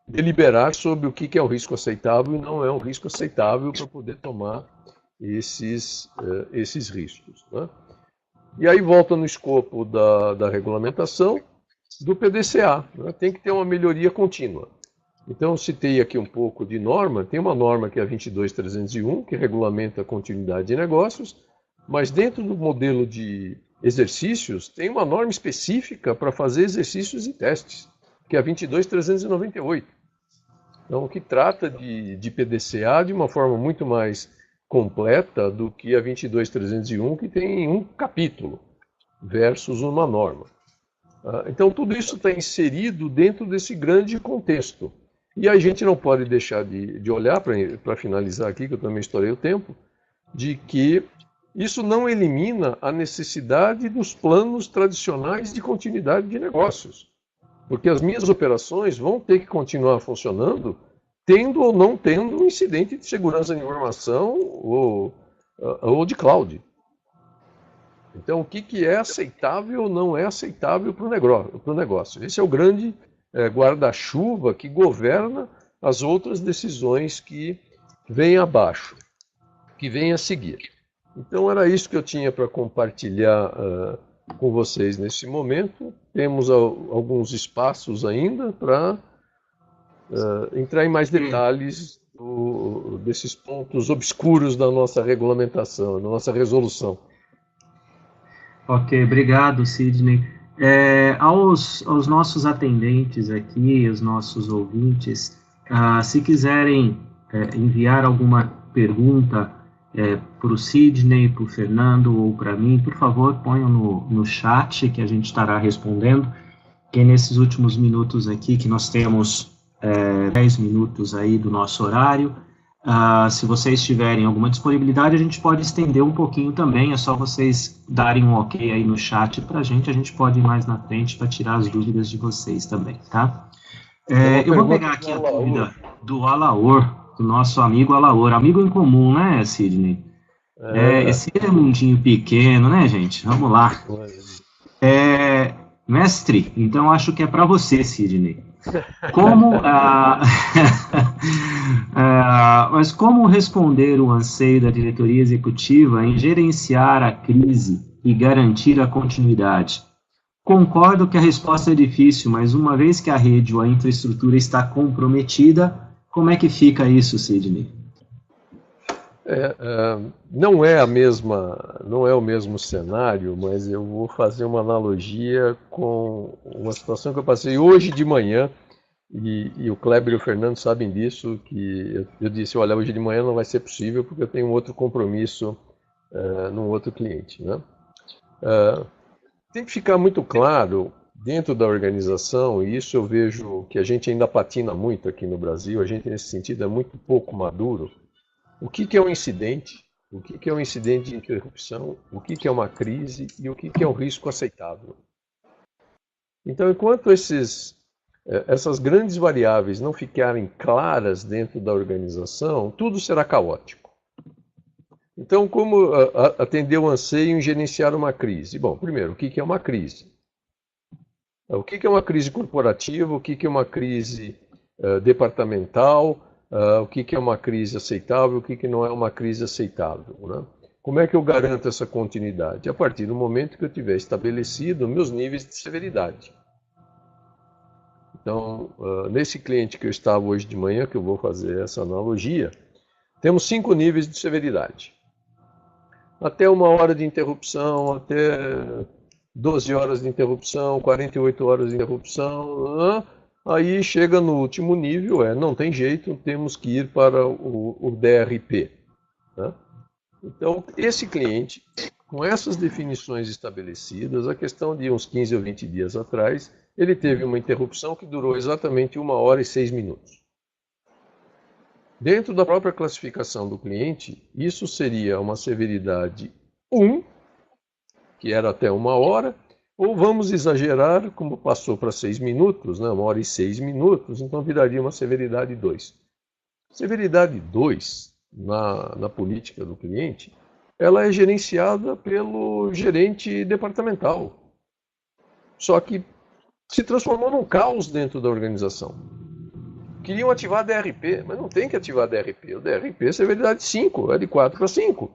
deliberar sobre o que é um risco aceitável e não é um risco aceitável para poder tomar esses riscos. Né? E aí volta no escopo da regulamentação do PDCA, né? Tem que ter uma melhoria contínua. Então, eu citei aqui um pouco de norma, tem uma norma que é a 22301, que regulamenta a continuidade de negócios, mas dentro do modelo de exercícios, tem uma norma específica para fazer exercícios e testes, que é a 22398. Então, que trata de PDCA de uma forma muito mais completa do que a 22301, que tem um capítulo versus uma norma. Então, tudo isso está inserido dentro desse grande contexto. E a gente não pode deixar de olhar, para finalizar aqui, que eu também estourei o tempo, de que isso não elimina a necessidade dos planos tradicionais de continuidade de negócios. Porque as minhas operações vão ter que continuar funcionando, tendo ou não tendo um incidente de segurança de informação ou de cloud. Então, o que é aceitável ou não é aceitável para o negócio? Esse é o grande guarda-chuva que governa as outras decisões que vêm abaixo, que vêm a seguir. Então, era isso que eu tinha para compartilhar com vocês nesse momento. Temos alguns espaços ainda para entrar em mais detalhes desses pontos obscuros da nossa regulamentação, da nossa resolução. Ok, obrigado, Sidney. Aos nossos atendentes aqui, os nossos ouvintes, se quiserem enviar alguma pergunta para o Sidney, para o Fernando ou para mim, por favor, ponham no chat que a gente estará respondendo. E nesses últimos minutos aqui, que nós temos 10 minutos aí do nosso horário, se vocês tiverem alguma disponibilidade, a gente pode estender um pouquinho também, é só vocês darem um ok aí no chat para a gente pode ir mais na frente para tirar as dúvidas de vocês também, tá? Eu vou pegar aqui a dúvida do Alaor, do nosso amigo Alaor, amigo em comum, né, Sidney? Esse é um mundinho pequeno, né, gente? Vamos lá. Mestre, então acho que é para você, Sidney. Mas como responder o anseio da diretoria executiva em gerenciar a crise e garantir a continuidade? Concordo que a resposta é difícil, mas uma vez que a rede ou a infraestrutura está comprometida, como é que fica isso, Sidney? Não é o mesmo cenário, mas eu vou fazer uma analogia com uma situação que eu passei hoje de manhã, e o Kleber e o Fernando sabem disso, que eu disse, olha, hoje de manhã não vai ser possível porque eu tenho um outro compromisso num outro cliente, né? Tem que ficar muito claro dentro da organização, e isso eu vejo que a gente ainda patina muito aqui no Brasil, a gente nesse sentido é muito pouco maduro. O que é um incidente? O que é um incidente de interrupção? O que é uma crise? E o que é um risco aceitável? Então, enquanto essas grandes variáveis não ficarem claras dentro da organização, tudo será caótico. Então, como atender o anseio em gerenciar uma crise? Bom, primeiro, o que é uma crise? O que é uma crise corporativa? O que é uma crise departamental? O que é uma crise aceitável, o que não é uma crise aceitável, né? Como é que eu garanto essa continuidade? A partir do momento que eu tiver estabelecido meus níveis de severidade. Então, nesse cliente que eu estava hoje de manhã, que eu vou fazer essa analogia, temos 5 níveis de severidade. Até 1 hora de interrupção, até 12 horas de interrupção, 48 horas de interrupção. Aí chega no último nível, não tem jeito, temos que ir para o DRP. Né? Então, esse cliente, com essas definições estabelecidas, a questão de uns 15 ou 20 dias atrás, ele teve uma interrupção que durou exatamente 1 hora e 6 minutos. Dentro da própria classificação do cliente, isso seria uma severidade 1, que era até 1 hora, ou vamos exagerar, como passou para 6 minutos, né, 1 hora e 6 minutos, então viraria uma severidade 2. Severidade 2, na política do cliente, ela é gerenciada pelo gerente departamental. Só que se transformou num caos dentro da organização. Queriam ativar DRP, mas não tem que ativar DRP. O DRP é severidade 5, é de 4 para 5.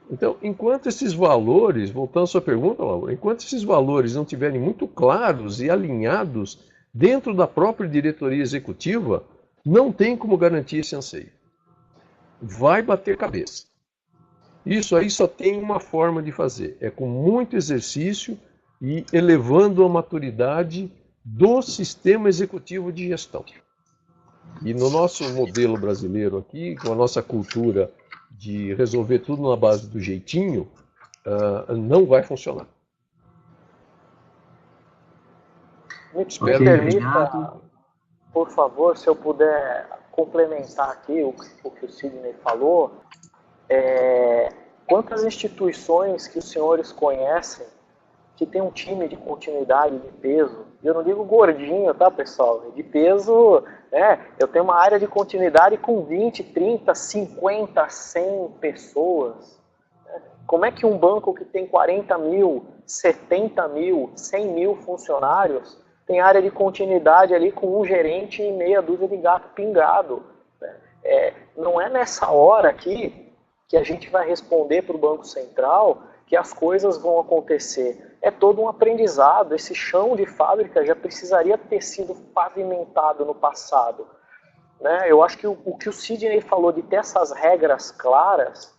Então, enquanto esses valores, voltando à sua pergunta, Laura, enquanto esses valores não estiverem muito claros e alinhados dentro da própria diretoria executiva, não tem como garantir esse anseio. Vai bater cabeça. Isso aí só tem uma forma de fazer, é com muito exercício e elevando a maturidade do sistema executivo de gestão. E no nosso modelo brasileiro aqui, com a nossa cultura de resolver tudo na base do jeitinho, não vai funcionar. Me permita, por favor, se eu puder complementar aqui o que o Sidney falou. Quantas instituições que os senhores conhecem que tem um time de continuidade de peso? Eu não digo gordinho, tá, pessoal? De peso, eu tenho uma área de continuidade com 20, 30, 50, 100 pessoas. Como é que um banco que tem 40 mil, 70 mil, 100 mil funcionários tem área de continuidade ali com um gerente e meia dúzia de gato pingado? Não é nessa hora aqui que a gente vai responder para o Banco Central que as coisas vão acontecer. É todo um aprendizado. Esse chão de fábrica já precisaria ter sido pavimentado no passado. Eu acho que o que o Sidney falou de ter essas regras claras,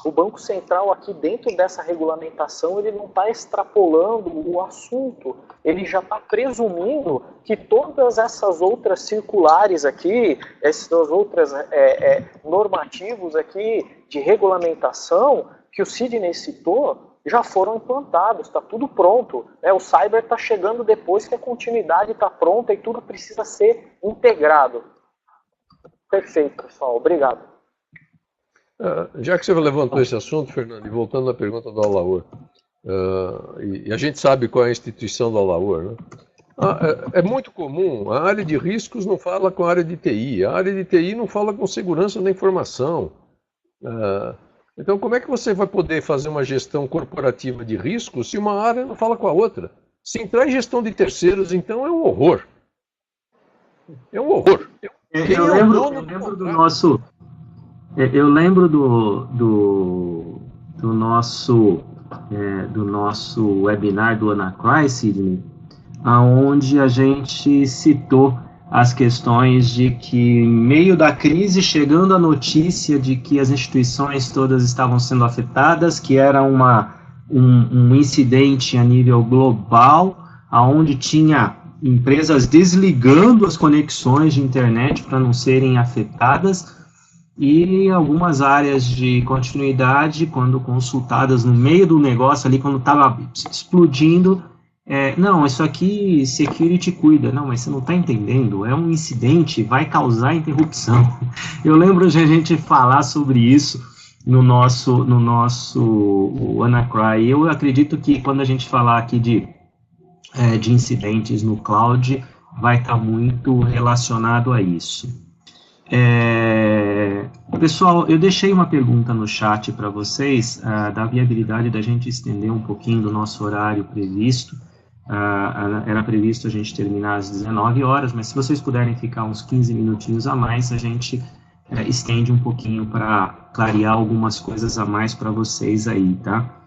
o Banco Central aqui dentro dessa regulamentação, ele não está extrapolando o assunto. Ele já está presumindo que todas essas outras circulares aqui, esses outros normativos aqui de regulamentação que o Sidney citou, já foram implantados, está tudo pronto. O cyber está chegando depois que a continuidade está pronta e tudo precisa ser integrado. Perfeito, pessoal. Obrigado. Já que você levantou esse assunto, Fernando, e voltando à pergunta do Alaor, e a gente sabe qual é a instituição do Alaor, né? É muito comum, a área de riscos não fala com a área de TI, a área de TI não fala com segurança da informação. Então, como é que você vai poder fazer uma gestão corporativa de riscos se uma área não fala com a outra? Se entrar em gestão de terceiros, então é um horror. É um horror. Eu lembro do nosso... Eu lembro do nosso webinar do Anacry, Sidney, onde a gente citou as questões de que, em meio da crise, chegando a notícia de que as instituições todas estavam sendo afetadas, que era um incidente a nível global, onde tinha empresas desligando as conexões de internet para não serem afetadas, e algumas áreas de continuidade, quando consultadas no meio do negócio ali, quando estava explodindo, não, isso aqui security cuida. Não, mas você não está entendendo, é um incidente, vai causar interrupção. Eu lembro de a gente falar sobre isso no nosso Anacry. Eu acredito que quando a gente falar aqui de incidentes no cloud, vai estar muito relacionado a isso. Pessoal, eu deixei uma pergunta no chat para vocês, da viabilidade da gente estender um pouquinho do nosso horário previsto. Era previsto a gente terminar às 19 horas, mas se vocês puderem ficar uns 15 minutinhos a mais, a gente estende um pouquinho para clarear algumas coisas a mais para vocês aí, tá?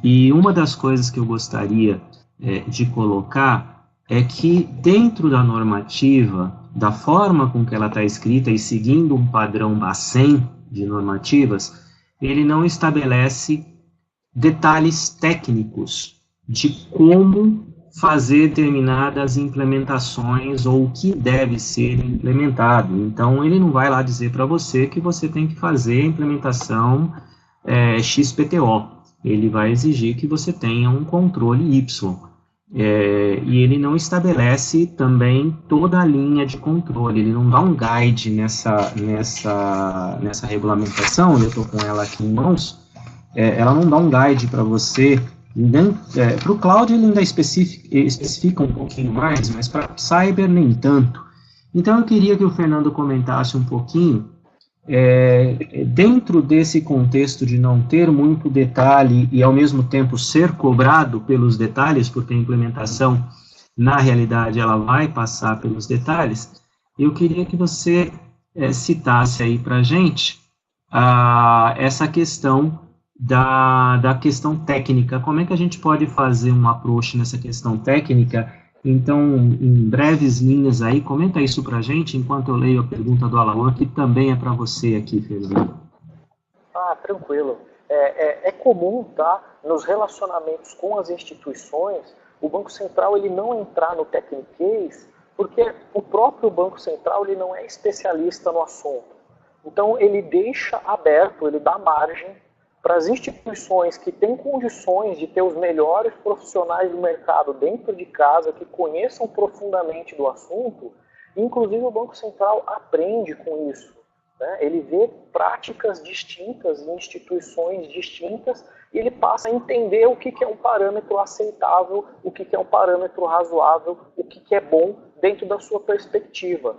E uma das coisas que eu gostaria de colocar é que dentro da normativa, da forma com que ela está escrita e seguindo um padrão Bacen de normativas, ele não estabelece detalhes técnicos de como fazer determinadas implementações ou o que deve ser implementado. Então, ele não vai lá dizer para você que você tem que fazer a implementação XPTO. Ele vai exigir que você tenha um controle Y. E ele não estabelece também toda a linha de controle, ele não dá um guide nessa regulamentação. Eu estou com ela aqui em mãos, ela não dá um guide para você, para o cloud ele ainda especifica um pouquinho mais, mas para cyber nem tanto. Então eu queria que o Fernando comentasse um pouquinho, dentro desse contexto de não ter muito detalhe e ao mesmo tempo ser cobrado pelos detalhes, porque a implementação, na realidade, ela vai passar pelos detalhes, eu queria que você citasse aí para a gente essa questão da questão técnica. Como é que a gente pode fazer um approach nessa questão técnica? Então, em breves linhas aí, comenta isso para a gente, enquanto eu leio a pergunta do Alain, que também é para você aqui, Fernando. Tranquilo. É comum, tá, nos relacionamentos com as instituições, o Banco Central ele não entrar no techniquez, porque o próprio Banco Central ele não é especialista no assunto. Então, ele deixa aberto, ele dá margem para as instituições que têm condições de ter os melhores profissionais do mercado dentro de casa, que conheçam profundamente do assunto. Inclusive o Banco Central aprende com isso, né? Ele vê práticas distintas em instituições distintas e ele passa a entender o que é um parâmetro aceitável, o que é um parâmetro razoável, o que é bom dentro da sua perspectiva.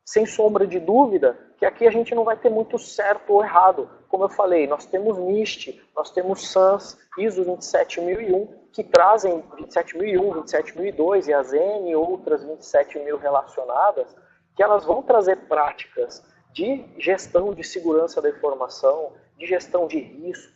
Sem sombra de dúvida que aqui a gente não vai ter muito certo ou errado. Como eu falei, nós temos NIST, nós temos SANS, ISO 27001, que trazem 27001, 27002 e as N outras 27.000 relacionadas, que elas vão trazer práticas de gestão de segurança da informação, de gestão de riscos,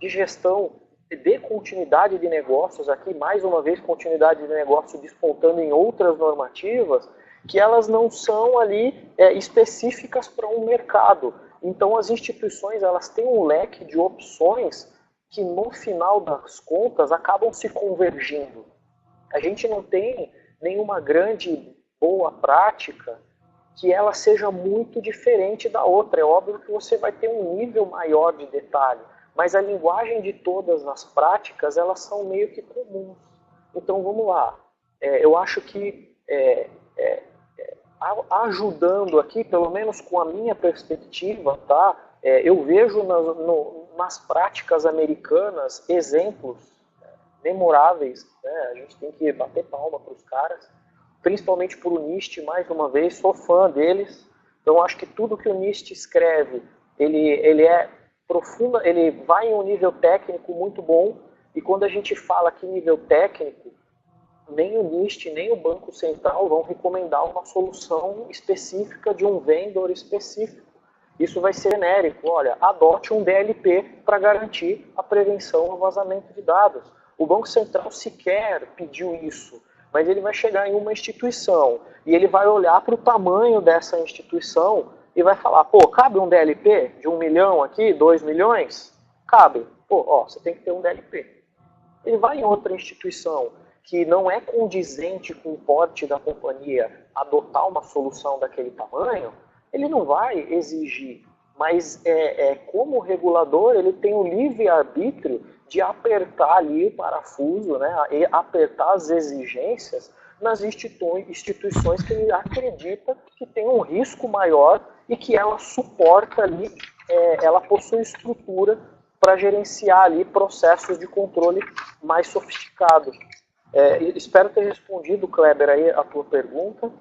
de gestão de continuidade de negócios, aqui mais uma vez continuidade de negócio despontando em outras normativas, que elas não são ali específicas para um mercado. Então as instituições elas têm um leque de opções que no final das contas acabam se convergindo. A gente não tem nenhuma grande boa prática que ela seja muito diferente da outra. É óbvio que você vai ter um nível maior de detalhe, mas a linguagem de todas as práticas elas são meio que comuns. Então vamos lá. Eu acho que ajudando aqui, pelo menos com a minha perspectiva, tá? Eu vejo nas práticas americanas exemplos memoráveis, né? A gente tem que bater palma para os caras, principalmente por o NIST, mais uma vez, sou fã deles, então acho que tudo que o NIST escreve, ele é profundo, ele vai em um nível técnico muito bom, e quando a gente fala que nível técnico, nem o NIST, nem o Banco Central vão recomendar uma solução específica de um vendor específico. Isso vai ser genérico. Olha, adote um DLP para garantir a prevenção ao vazamento de dados. O Banco Central sequer pediu isso, mas ele vai chegar em uma instituição e ele vai olhar para o tamanho dessa instituição e vai falar, pô, cabe um DLP de 1 milhão aqui, 2 milhões? Cabe. Pô, você tem que ter um DLP. Ele vai em outra instituição que não é condizente com o porte da companhia adotar uma solução daquele tamanho, ele não vai exigir. Mas como regulador, ele tem o livre-arbítrio de apertar ali o parafuso, né, e apertar as exigências nas instituições que ele acredita que tem um risco maior e que ela suporta ali, ela possui estrutura para gerenciar ali processos de controle mais sofisticados. Espero ter respondido, Kleber, aí a tua pergunta.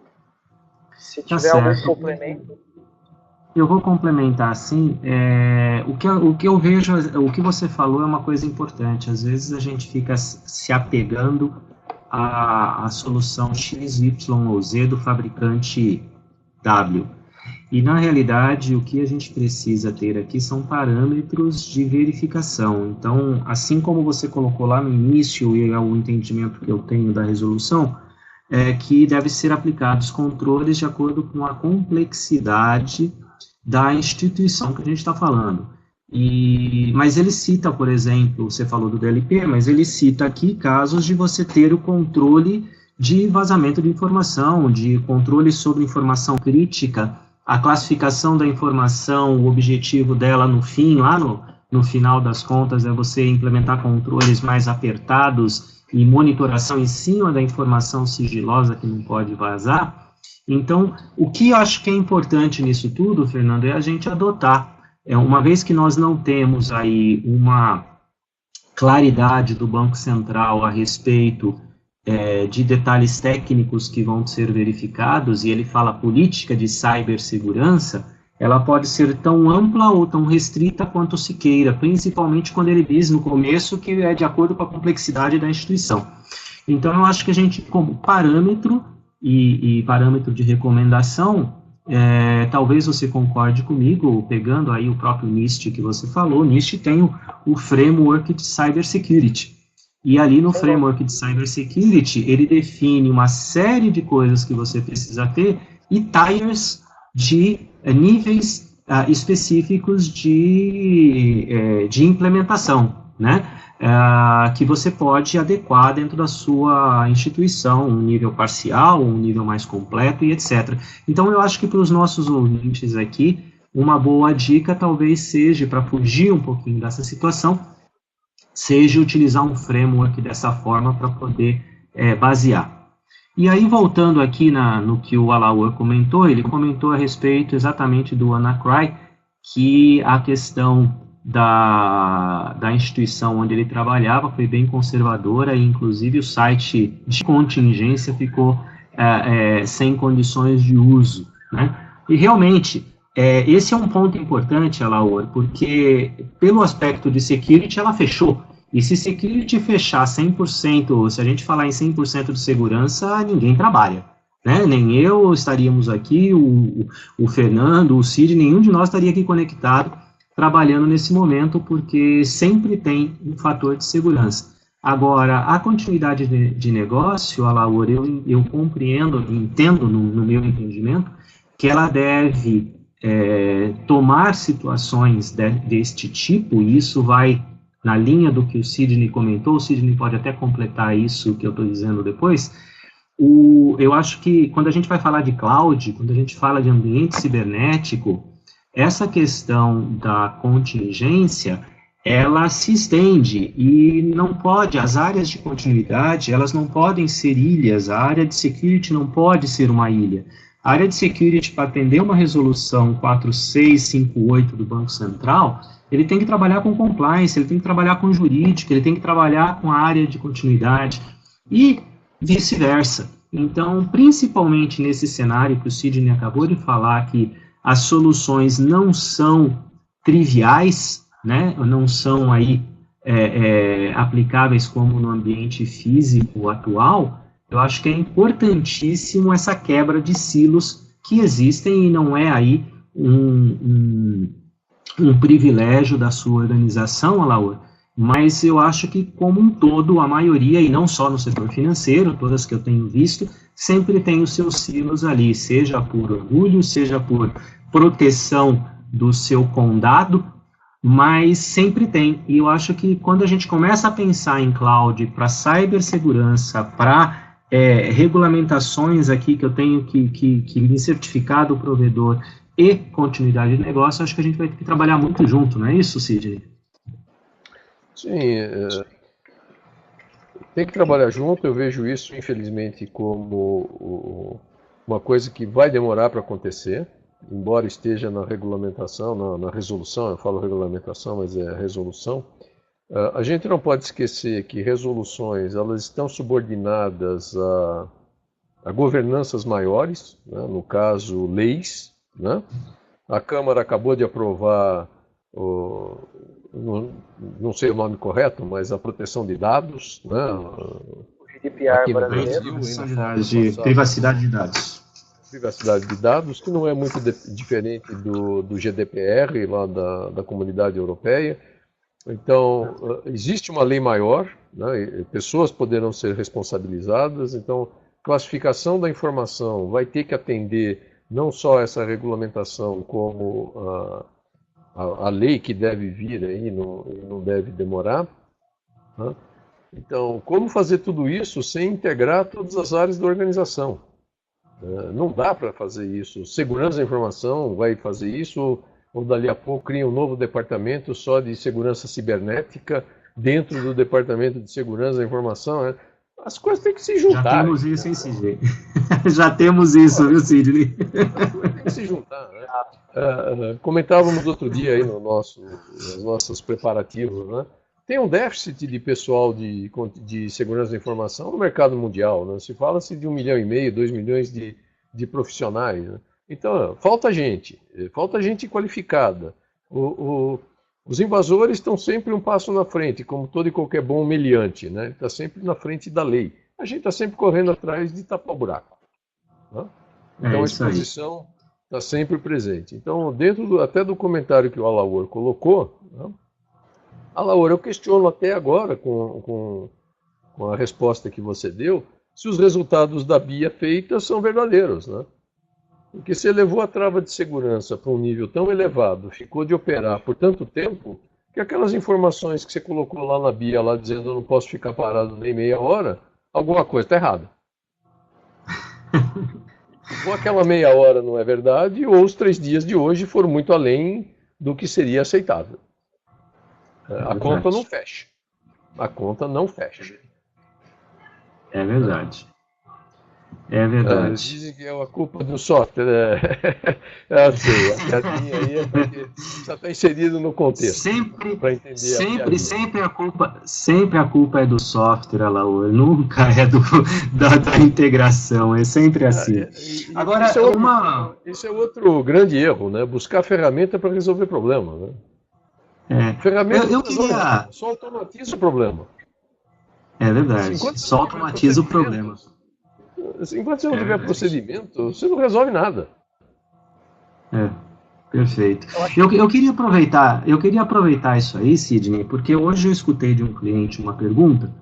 Se tiver algum complemento. Eu vou complementar, sim. O que eu vejo, o que você falou é uma coisa importante. Às vezes a gente fica se apegando à solução X, Y ou Z do fabricante W. E, na realidade, o que a gente precisa ter aqui são parâmetros de verificação. Então, assim como você colocou lá no início, e é o entendimento que eu tenho da resolução, que deve ser aplicados controles de acordo com a complexidade da instituição que a gente está falando. Mas ele cita, por exemplo, você falou do DLP, mas ele cita aqui casos de você ter o controle de vazamento de informação, de controle sobre informação crítica, a classificação da informação, o objetivo dela no fim, lá no final das contas, é você implementar controles mais apertados e monitoração em cima da informação sigilosa que não pode vazar. Então, o que eu acho que é importante nisso tudo, Fernando, é a gente adotar. Uma vez que nós não temos aí uma claridade do Banco Central a respeito de detalhes técnicos que vão ser verificados, e ele fala política de cibersegurança, ela pode ser tão ampla ou tão restrita quanto se queira, principalmente quando ele diz no começo que é de acordo com a complexidade da instituição. Então, eu acho que a gente, como parâmetro e parâmetro de recomendação, talvez você concorde comigo, pegando aí o próprio NIST que você falou, o NIST tem o Framework de Cybersecurity. E ali no Framework de Cybersecurity, ele define uma série de coisas que você precisa ter e tiers de níveis específicos de implementação, né? Que você pode adequar dentro da sua instituição, um nível parcial, um nível mais completo e etc. Então, eu acho que para os nossos ouvintes aqui, uma boa dica talvez seja, para fugir um pouquinho dessa situação, seja utilizar um framework dessa forma para poder basear. E aí, voltando aqui no que o Alaor comentou, ele comentou a respeito exatamente do WannaCry, que a questão da instituição onde ele trabalhava foi bem conservadora, e inclusive o site de contingência ficou sem condições de uso, né? E realmente, esse é um ponto importante, Alaor, porque pelo aspecto de security ela fechou. E se security fechar 100%, se a gente falar em 100% de segurança, ninguém trabalha, né? Nem eu estaríamos aqui, o Fernando, o Cid, nenhum de nós estaria aqui conectado, trabalhando nesse momento, porque sempre tem um fator de segurança. Agora, a continuidade de negócio, Alaor, eu compreendo, entendo no meu entendimento, que ela deve tomar situações deste tipo, e isso vai na linha do que o Sidney comentou. O Sidney pode até completar isso que eu estou dizendo depois. Eu acho que quando a gente vai falar de cloud, quando a gente fala de ambiente cibernético, essa questão da contingência, ela se estende e não pode, as áreas de continuidade, elas não podem ser ilhas, a área de security não pode ser uma ilha. A área de security, para atender uma resolução 4658 do Banco Central, ele tem que trabalhar com compliance, ele tem que trabalhar com jurídico, ele tem que trabalhar com a área de continuidade e vice-versa. Então, principalmente nesse cenário que o Sidney acabou de falar, que as soluções não são triviais, né, não são aí aplicáveis como no ambiente físico atual, eu acho que é importantíssimo essa quebra de silos que existem, e não é aí um privilégio da sua organização, Alaor, mas eu acho que, como um todo, a maioria, e não só no setor financeiro, todas que eu tenho visto, sempre tem os seus silos ali, seja por orgulho, seja por proteção do seu condado, mas sempre tem. E eu acho que quando a gente começa a pensar em cloud para cibersegurança, para regulamentações aqui que eu tenho que me certificar do provedor e continuidade de negócio, acho que a gente vai ter que trabalhar muito junto, não é isso, Sidney? Sim, tem que trabalhar junto. Eu vejo isso, infelizmente, como uma coisa que vai demorar para acontecer, embora esteja na regulamentação, na resolução. Eu falo regulamentação, mas é resolução. A gente não pode esquecer que resoluções, elas estão subordinadas a governanças maiores, né? No caso, leis, né? A Câmara acabou de aprovar, não sei o nome correto, mas a proteção de dados, né? O GDPR brasileiro. De privacidade de dados. Privacidade de dados, que não é muito diferente do GDPR lá da Comunidade Europeia. Então, existe uma lei maior, né? Pessoas poderão ser responsabilizadas. Então, classificação da informação vai ter que atender não só essa regulamentação, como a lei que deve vir aí, não deve demorar, né? Então, como fazer tudo isso sem integrar todas as áreas da organização? Não dá para fazer isso. Segurança da informação vai fazer isso, ou dali a pouco cria um novo departamento só de segurança cibernética dentro do departamento de segurança da informação, né? As coisas têm que se juntar. Já temos isso, hein, Sidney? Já temos isso, viu, Sidney? Tem que se juntar, né? Comentávamos outro dia aí nos nossos preparativos, né? Tem um déficit de pessoal de segurança da informação no mercado mundial, né? Se fala-se de 1,5 milhão, 2 milhões de profissionais, né? Então, falta gente qualificada. Os invasores estão sempre um passo na frente, como todo e qualquer bom meliante, né? Está sempre na frente da lei. A gente está sempre correndo atrás de tapar o buraco, né? Então, a exposição está sempre presente. Então, dentro até do comentário que o Alaor colocou, né? Alaor, eu questiono até agora, com a resposta que você deu, se os resultados da BIA feita são verdadeiros, né? Porque você levou a trava de segurança para um nível tão elevado, ficou de operar por tanto tempo, que aquelas informações que você colocou lá na BIA, lá dizendo eu não posso ficar parado nem meia hora, alguma coisa está errada. Ou aquela meia hora não é verdade, ou os 3 dias de hoje foram muito além do que seria aceitável. A conta não fecha. A conta não fecha. É verdade. É verdade. Dizem que é a culpa do software. Eu sei, a piadinha aí é porque já está inserido no contexto. Para entender Sempre a culpa é do software, Alaor, nunca é da integração, é sempre assim. Agora, isso é outro grande erro, né? Buscar ferramenta para resolver problema, né? Ferramenta só automatiza o problema. É verdade, só automatiza o problema. Enquanto você não tiver procedimento, você não resolve nada. Perfeito. Eu queria aproveitar isso aí, Sidney, porque hoje eu escutei de um cliente uma pergunta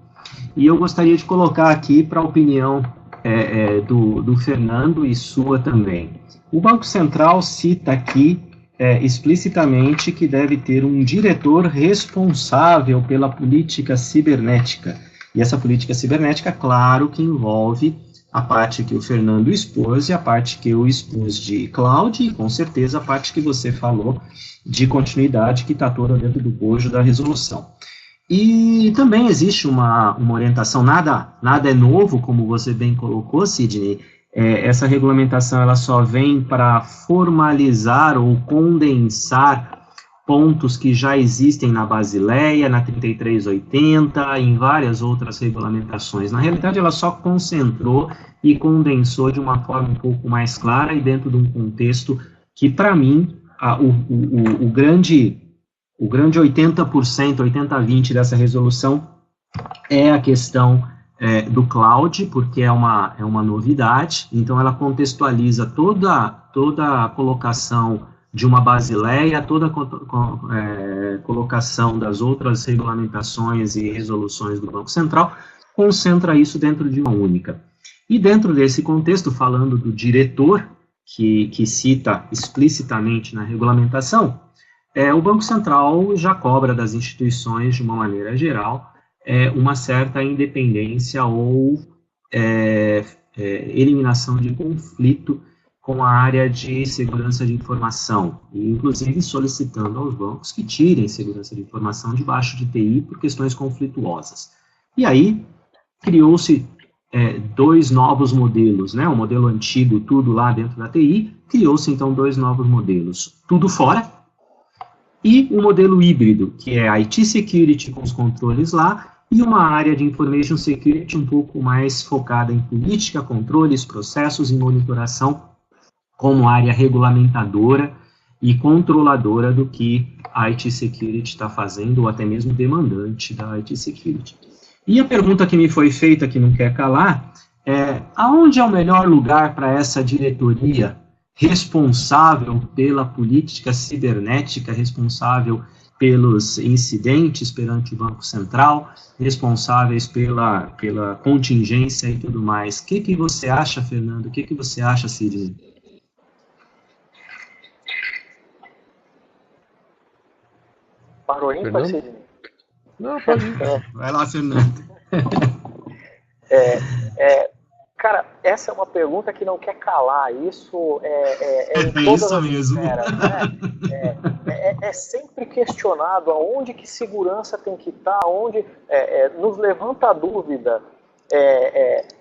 e eu gostaria de colocar aqui para a opinião do Fernando e sua também. O Banco Central cita aqui explicitamente que deve ter um diretor responsável pela política cibernética. E essa política cibernética, claro, que envolve a parte que o Fernando expôs e a parte que eu expus de cloud e, com certeza, a parte que você falou de continuidade, que está toda dentro do bojo da resolução. E também existe uma orientação, nada é novo, como você bem colocou, Sidney. Essa regulamentação ela só vem para formalizar ou condensar pontos que já existem na Basileia, na 3380, em várias outras regulamentações. Na realidade, ela só concentrou e condensou de uma forma um pouco mais clara e dentro de um contexto que, para mim, o grande 80%, 80-20 dessa resolução é a questão do cloud, porque é uma novidade, então ela contextualiza toda a colocação de uma Basileia, toda a colocação das outras regulamentações e resoluções do Banco Central, concentra isso dentro de uma única. E dentro desse contexto, falando do diretor, que cita explicitamente na regulamentação, o Banco Central já cobra das instituições, de uma maneira geral, uma certa independência ou eliminação de conflito com a área de segurança de informação, e inclusive solicitando aos bancos que tirem segurança de informação debaixo de TI por questões conflituosas. E aí, criou-se 2 novos modelos, né? O modelo antigo, tudo lá dentro da TI, criou-se então 2 novos modelos, tudo fora, e um modelo híbrido, que é IT Security com os controles lá, e uma área de Information Security um pouco mais focada em política, controles, processos e monitoração, como área regulamentadora e controladora do que a IT Security está fazendo, ou até mesmo demandante da IT Security. E a pergunta que me foi feita, que não quer calar, aonde é o melhor lugar para essa diretoria responsável pela política cibernética, responsável pelos incidentes perante o Banco Central, responsáveis pela contingência e tudo mais? O que você acha, Fernando? O que você acha, Sidney? Parou ímpar, Sidney? Não, pode ir. Vai lá, Fernando. Cara, essa é uma pergunta que não quer calar. Isso em todas isso as mesmo. esferas, né? É sempre questionado aonde que segurança tem que estar, onde nos levanta a dúvida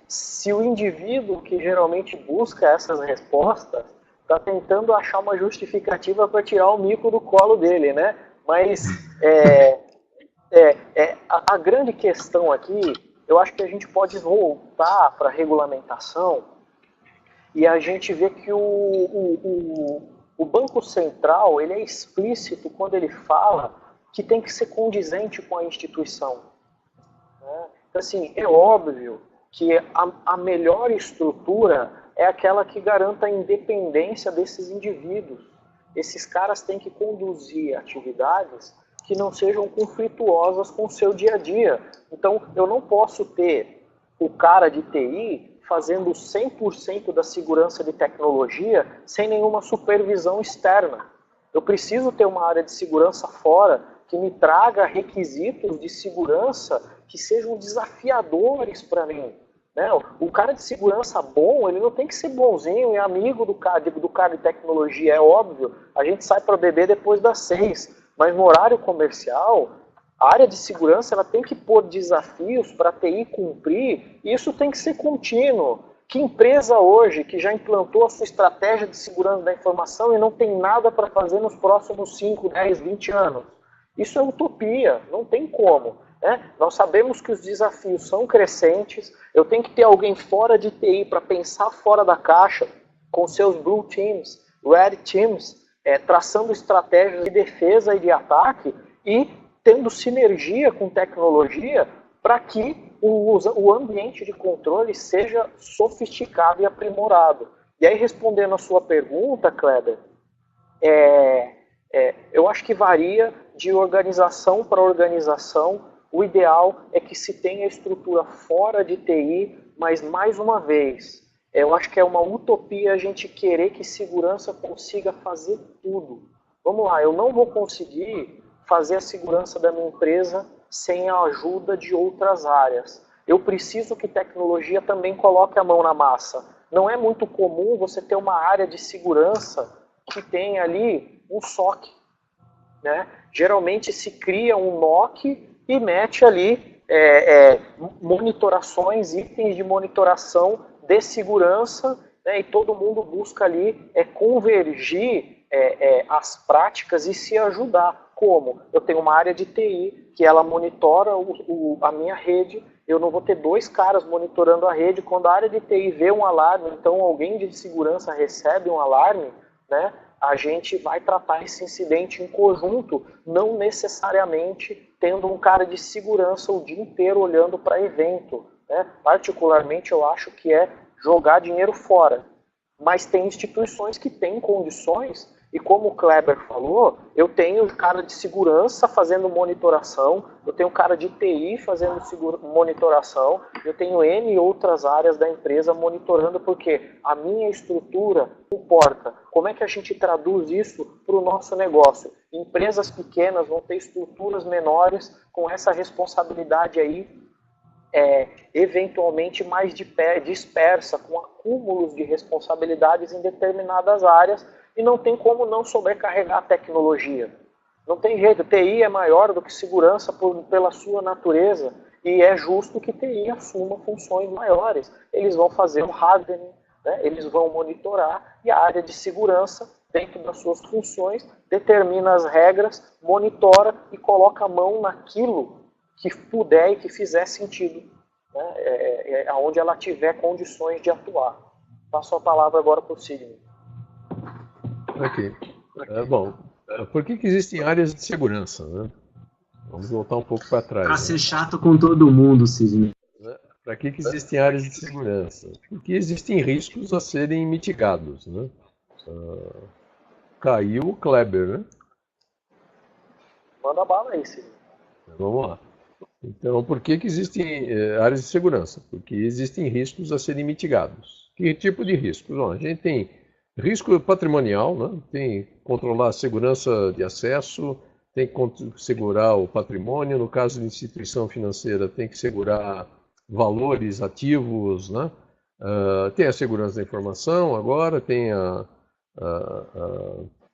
se o indivíduo que geralmente busca essas respostas está tentando achar uma justificativa para tirar o mico do colo dele, né? Mas a grande questão aqui, eu acho que a gente pode voltar para a regulamentação e a gente vê que o Banco Central ele é explícito quando ele fala que tem que ser condizente com a instituição. Né? Então, assim, é óbvio que a melhor estrutura é aquela que garanta a independência desses indivíduos. Esses caras têm que conduzir atividades que não sejam conflituosas com o seu dia a dia. Então, eu não posso ter o cara de TI fazendo 100% da segurança de tecnologia sem nenhuma supervisão externa. Eu preciso ter uma área de segurança fora que me traga requisitos de segurança que sejam desafiadores para mim. Né? O cara de segurança bom, ele não tem que ser bonzinho e amigo do cara de tecnologia, é óbvio. A gente sai para beber depois das 6, mas no horário comercial, a área de segurança ela tem que pôr desafios para a TI cumprir, e isso tem que ser contínuo. Que empresa hoje que já implantou a sua estratégia de segurança da informação e não tem nada para fazer nos próximos 5, 10, 20 anos? Isso é utopia, não tem como. Nós sabemos que os desafios são crescentes, eu tenho que ter alguém fora de TI para pensar fora da caixa, com seus Blue Teams, Red Teams, traçando estratégias de defesa e de ataque e tendo sinergia com tecnologia para que o ambiente de controle seja sofisticado e aprimorado. E aí, respondendo a sua pergunta, Kleber, eu acho que varia de organização para organização. O ideal é que se tenha estrutura fora de TI, mas, mais uma vez, eu acho que é uma utopia a gente querer que segurança consiga fazer tudo. Vamos lá, eu não vou conseguir fazer a segurança da minha empresa sem a ajuda de outras áreas. Eu preciso que tecnologia também coloque a mão na massa. Não é muito comum você ter uma área de segurança que tem ali um SOC. Né? Geralmente se cria um NOC e mete ali monitorações, itens de monitoração de segurança, né? E todo mundo busca ali convergir as práticas e se ajudar. Como? Eu tenho uma área de TI que ela monitora a minha rede, eu não vou ter 2 caras monitorando a rede. Quando a área de TI vê um alarme, então alguém de segurança recebe um alarme, né? A gente vai tratar esse incidente em conjunto, não necessariamente tendo um cara de segurança o dia inteiro olhando para evento. Né? Particularmente, eu acho que é jogar dinheiro fora. Mas tem instituições que têm condições, e como o Kleber falou, eu tenho cara de segurança fazendo monitoração, eu tenho cara de TI fazendo monitoração, eu tenho N outras áreas da empresa monitorando, porque a minha estrutura importa. Como é que a gente traduz isso para o nosso negócio? Empresas pequenas vão ter estruturas menores com essa responsabilidade aí, eventualmente mais dispersa, com acúmulos de responsabilidades em determinadas áreas, e não tem como não sobrecarregar a tecnologia. Não tem jeito, TI é maior do que segurança pela sua natureza, e é justo que TI assuma funções maiores. Eles vão fazer o hardening, né? Eles vão monitorar, e a área de segurança, dentro das suas funções, determina as regras, monitora e coloca a mão naquilo que puder e que fizer sentido, né? Onde ela tiver condições de atuar. Passo a palavra agora para o Sidney. Ok. Bom, por que existem áreas de segurança? Né? Vamos voltar um pouco para trás. Para ser chato com todo mundo, Sidney. Para que existem áreas de segurança? Porque existem riscos a serem mitigados. Né? Caiu o Kleber, né? Manda bala aí, Sidney. Vamos lá. Então, por que existem áreas de segurança? Porque existem riscos a serem mitigados. Que tipo de riscos? Bom, a gente tem risco patrimonial, né? Tem que controlar a segurança de acesso, tem que segurar o patrimônio, no caso de instituição financeira tem que segurar valores ativos, né? Tem a segurança da informação agora, tem a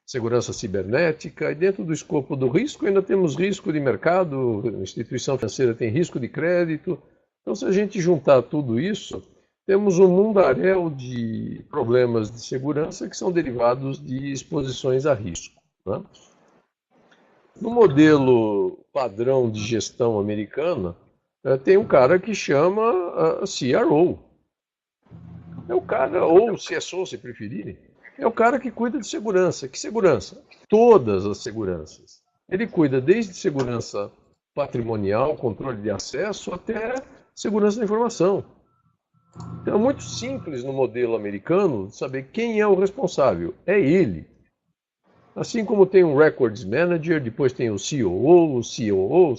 segurança cibernética, e dentro do escopo do risco ainda temos risco de mercado, a instituição financeira tem risco de crédito. Então, se a gente juntar tudo isso, temos um mundaréu de problemas de segurança que são derivados de exposições a risco. Né? No modelo padrão de gestão americana, tem um cara que chama CRO. É o cara, ou CSO, se preferirem, é o cara que cuida de segurança. Que segurança? Todas as seguranças. Ele cuida desde segurança patrimonial, controle de acesso, até segurança da informação. Então é muito simples no modelo americano saber quem é o responsável. É ele. Assim como tem um Records Manager, depois tem o COO, o COO,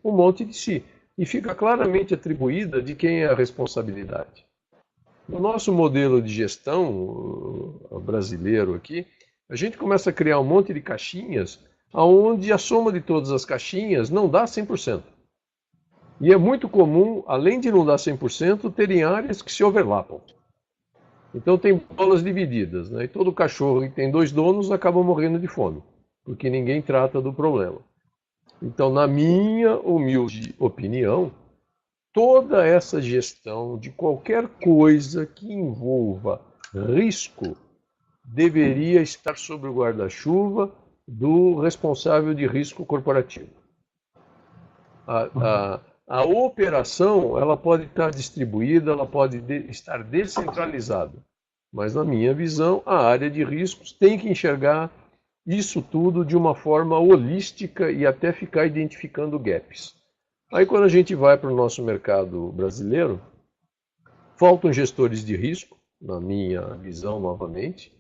um monte de si. E fica claramente atribuída de quem é a responsabilidade. No nosso modelo de gestão brasileiro aqui, a gente começa a criar um monte de caixinhas, onde a soma de todas as caixinhas não dá 100%. E é muito comum, além de não dar 100%, terem áreas que se overlapam. Então tem bolas divididas, né? E todo cachorro que tem 2 donos acaba morrendo de fome, porque ninguém trata do problema. Então, na minha humilde opinião, toda essa gestão de qualquer coisa que envolva risco deveria estar sob o guarda-chuva do responsável de risco corporativo. A operação, ela pode estar distribuída, ela pode estar descentralizada. Mas, na minha visão, a área de riscos tem que enxergar isso tudo de uma forma holística e até ficar identificando gaps. Aí, quando a gente vai para o nosso mercado brasileiro, faltam gestores de risco, na minha visão, novamente,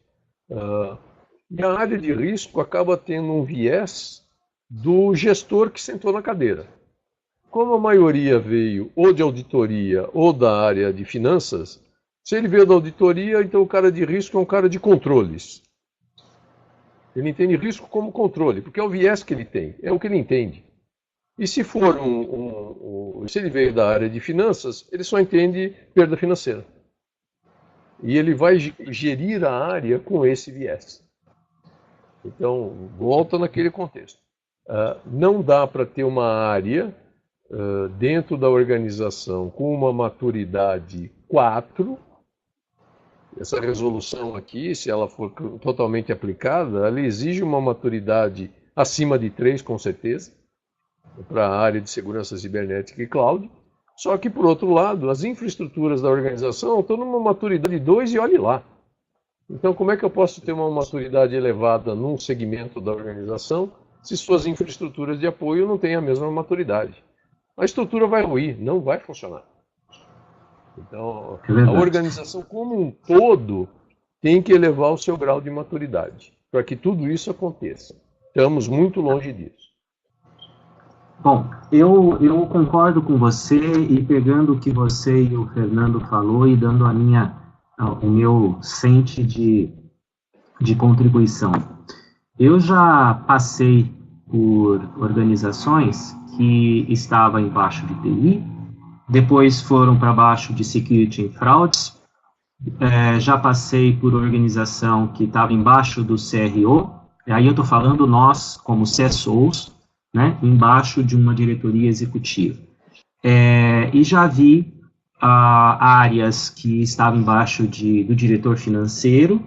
e a área de risco acaba tendo um viés do gestor que sentou na cadeira. Como a maioria veio ou de auditoria ou da área de finanças, se ele veio da auditoria, então o cara de risco é um cara de controles. Ele entende risco como controle, porque é o viés que ele tem, é o que ele entende. E se for se ele veio da área de finanças, ele só entende perda financeira. E ele vai gerir a área com esse viés. Então, volta naquele contexto. Não dá para ter uma área dentro da organização com uma maturidade 4. Essa resolução aqui, se ela for totalmente aplicada, ela exige uma maturidade acima de 3, com certeza, para a área de segurança cibernética e cloud. Só que, por outro lado, as infraestruturas da organização estão numa maturidade 2 e olhe lá. Então, como é que eu posso ter uma maturidade elevada num segmento da organização se suas infraestruturas de apoio não têm a mesma maturidade? A estrutura vai ruir, não vai funcionar. Então, a organização como um todo tem que elevar o seu grau de maturidade para que tudo isso aconteça. Estamos muito longe disso. Bom, eu concordo com você e pegando o que você e o Fernando falou e dando o meu sente de contribuição. Eu já passei por organizações que estavam embaixo de TI, depois foram para baixo de Security and Frauds, já passei por organização que estava embaixo do CRO, e aí eu estou falando nós, como CSOs, né, embaixo de uma diretoria executiva. E já vi áreas que estavam embaixo do diretor financeiro,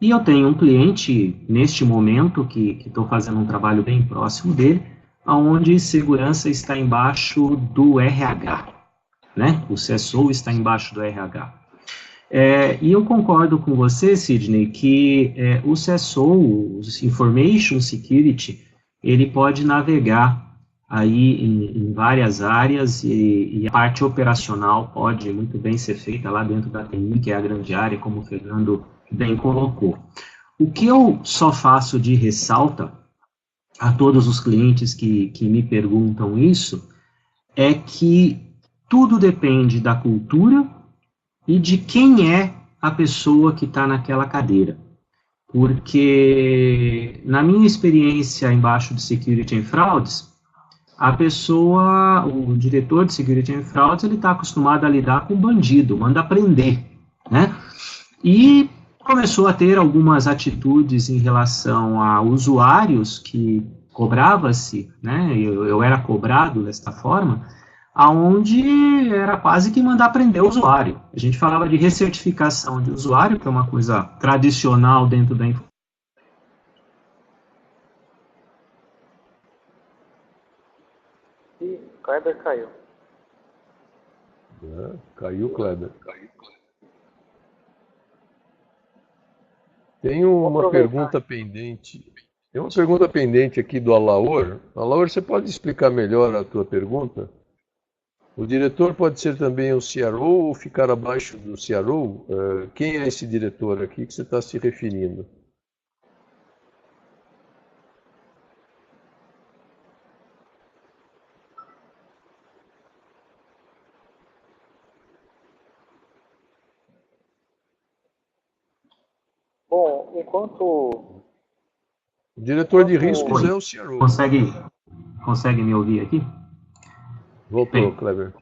e eu tenho um cliente, neste momento, que estou fazendo um trabalho bem próximo dele, onde segurança está embaixo do RH, né? O CSO está embaixo do RH. E eu concordo com você, Sidney, que o CSO, o Information Security, ele pode navegar aí em várias áreas e a parte operacional pode muito bem ser feita lá dentro da TI, que é a grande área, como o Fernando bem colocou. O que eu só faço de ressalta a todos os clientes que me perguntam isso é que tudo depende da cultura e de quem é a pessoa que está naquela cadeira. Porque, na minha experiência embaixo de Security and Frauds, a pessoa, o diretor de Security and Frauds, ele está acostumado a lidar com bandido, manda prender, né? E começou a ter algumas atitudes em relação a usuários que cobrava-se, né? Eu era cobrado desta forma, aonde era quase que mandar prender o usuário. A gente falava de recertificação de usuário, que é uma coisa tradicional dentro da informação. E Kleber caiu. Caiu, Kleber. Tem uma pergunta pendente. Tem uma pergunta pendente aqui do Alaor. Alaor, você pode explicar melhor a tua pergunta? O diretor pode ser também o CRO ou ficar abaixo do CRO? Quem é esse diretor aqui que você está se referindo? Bom, enquanto... O diretor de riscos é o CRO. Consegue me ouvir aqui? Voltou, Bem, Kleber.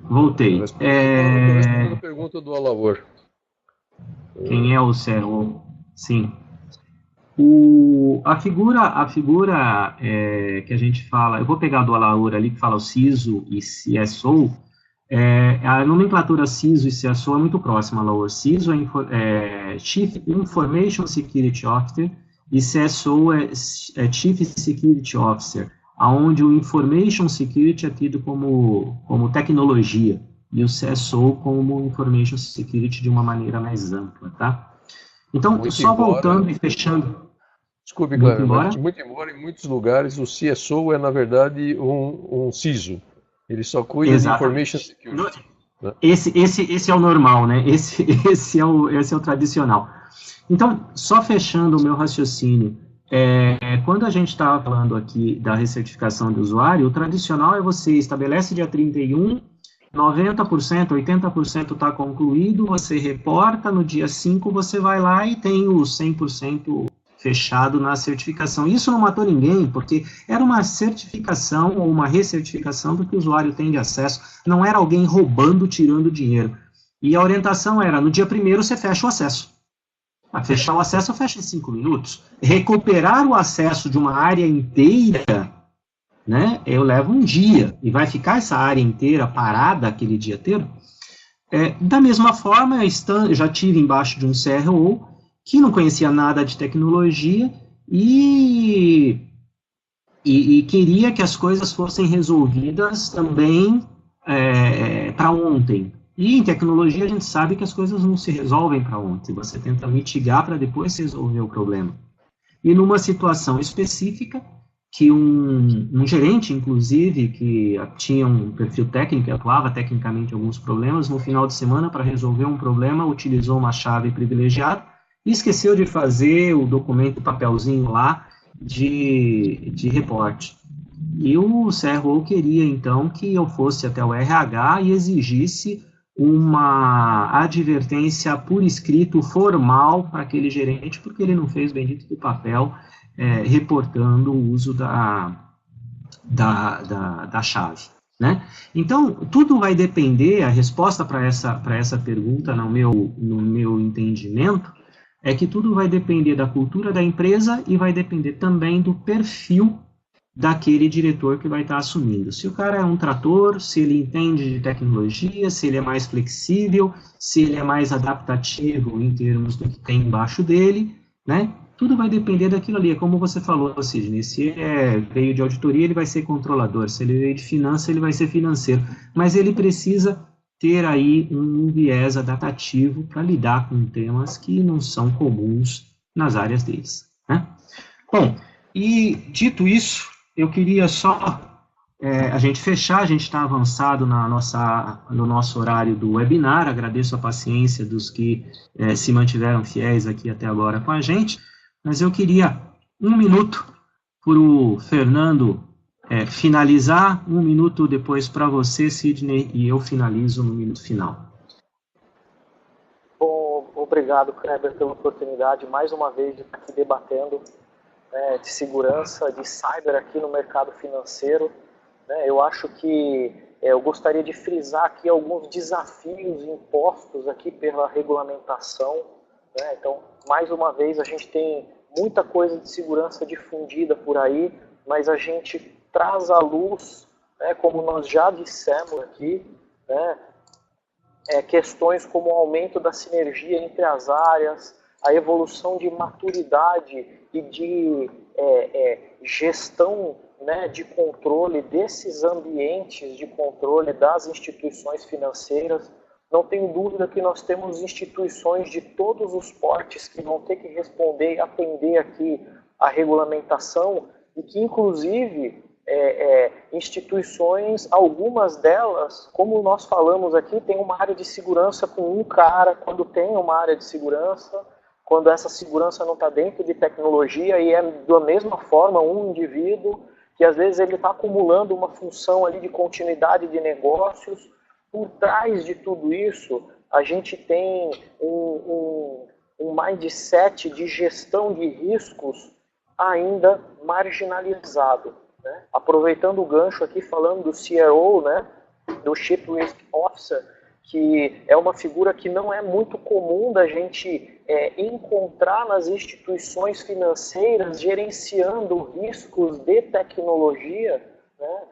Voltei. Respondendo a pergunta do Alaor. Quem é o CRO? Sim. A figura que a gente fala, eu vou pegar do Alaor ali, que fala o CISO e CSO, a nomenclatura CISO e CSO é muito próxima, Alaor. CISO é Chief Information Security Officer e CSO é Chief Security Officer, onde o Information Security é tido como tecnologia e o CSO como Information Security de uma maneira mais ampla, tá? Então, voltando e fechando... Desculpe, Kleber, mas muito embora em muitos lugares o CSO é, na verdade, um CISO. Ele só cuida de Information Security. Esse é o normal, né? Esse é o tradicional. Então, só fechando o meu raciocínio, quando a gente estava falando aqui da recertificação de usuário, o tradicional é você estabelece dia 31, 90%, 80% está concluído, você reporta, no dia 5 você vai lá e tem o 100% fechado na certificação. Isso não matou ninguém, porque era uma certificação ou uma recertificação do que o usuário tem de acesso, não era alguém roubando, tirando dinheiro. E a orientação era, no dia 1º você fecha o acesso. A fechar o acesso, fecha em 5 minutos. Recuperar o acesso de uma área inteira, né, eu levo um dia, e vai ficar essa área inteira parada aquele dia inteiro. Da mesma forma, eu já tive embaixo de um CRO, que não conhecia nada de tecnologia, e queria que as coisas fossem resolvidas também para ontem. E em tecnologia a gente sabe que as coisas não se resolvem para ontem, você tenta mitigar para depois resolver o problema. E numa situação específica, que um gerente, inclusive, que tinha um perfil técnico, atuava tecnicamente em alguns problemas, no final de semana, para resolver um problema, utilizou uma chave privilegiada e esqueceu de fazer o documento, o papelzinho lá de reporte. E o CRO queria, então, que eu fosse até o RH e exigisse uma advertência por escrito formal para aquele gerente, porque ele não fez bendito do papel, reportando o uso da chave, né? Então, tudo vai depender, a resposta para essa pergunta, no meu entendimento, é que tudo vai depender da cultura da empresa e vai depender também do perfil daquele diretor que vai estar assumindo. Se o cara é um trator, se ele entende de tecnologia, se ele é mais flexível, se ele é mais adaptativo em termos do que tem embaixo dele, né? Tudo vai depender daquilo ali, é como você falou, Sidney, se ele veio de auditoria, ele vai ser controlador, se ele veio de finança, ele vai ser financeiro, mas ele precisa ter aí um viés adaptativo para lidar com temas que não são comuns nas áreas deles, né? Bom, e dito isso, eu queria só a gente fechar, a gente está avançado no nosso horário do webinar, agradeço a paciência dos que se mantiveram fiéis aqui até agora com a gente, mas eu queria 1 minuto para o Fernando finalizar, 1 minuto depois para você, Sidney, e eu finalizo no minuto final. Bom, obrigado, Kleber, pela oportunidade, mais uma vez, de estar aqui debatendo de segurança, de cyber aqui no mercado financeiro. Eu acho que eu gostaria de frisar aqui alguns desafios impostos aqui pela regulamentação. Então, mais uma vez, a gente tem muita coisa de segurança difundida por aí, mas a gente traz à luz, como nós já dissemos aqui, questões como o aumento da sinergia entre as áreas, a evolução de maturidade e de gestão, de controle desses ambientes de controle das instituições financeiras. Não tenho dúvida que nós temos instituições de todos os portes que vão ter que responder e atender aqui a regulamentação e que, inclusive, instituições, algumas delas, como nós falamos aqui, tem uma área de segurança com um cara, quando tem uma área de segurança, quando essa segurança não está dentro de tecnologia, e é da mesma forma um indivíduo, que às vezes ele está acumulando uma função ali de continuidade de negócios. Por trás de tudo isso, a gente tem um mindset de gestão de riscos ainda marginalizado, né? Aproveitando o gancho aqui, falando do CRO, né, do Chief Risk Officer, que é uma figura que não é muito comum da gente encontrar nas instituições financeiras gerenciando riscos de tecnologia, né?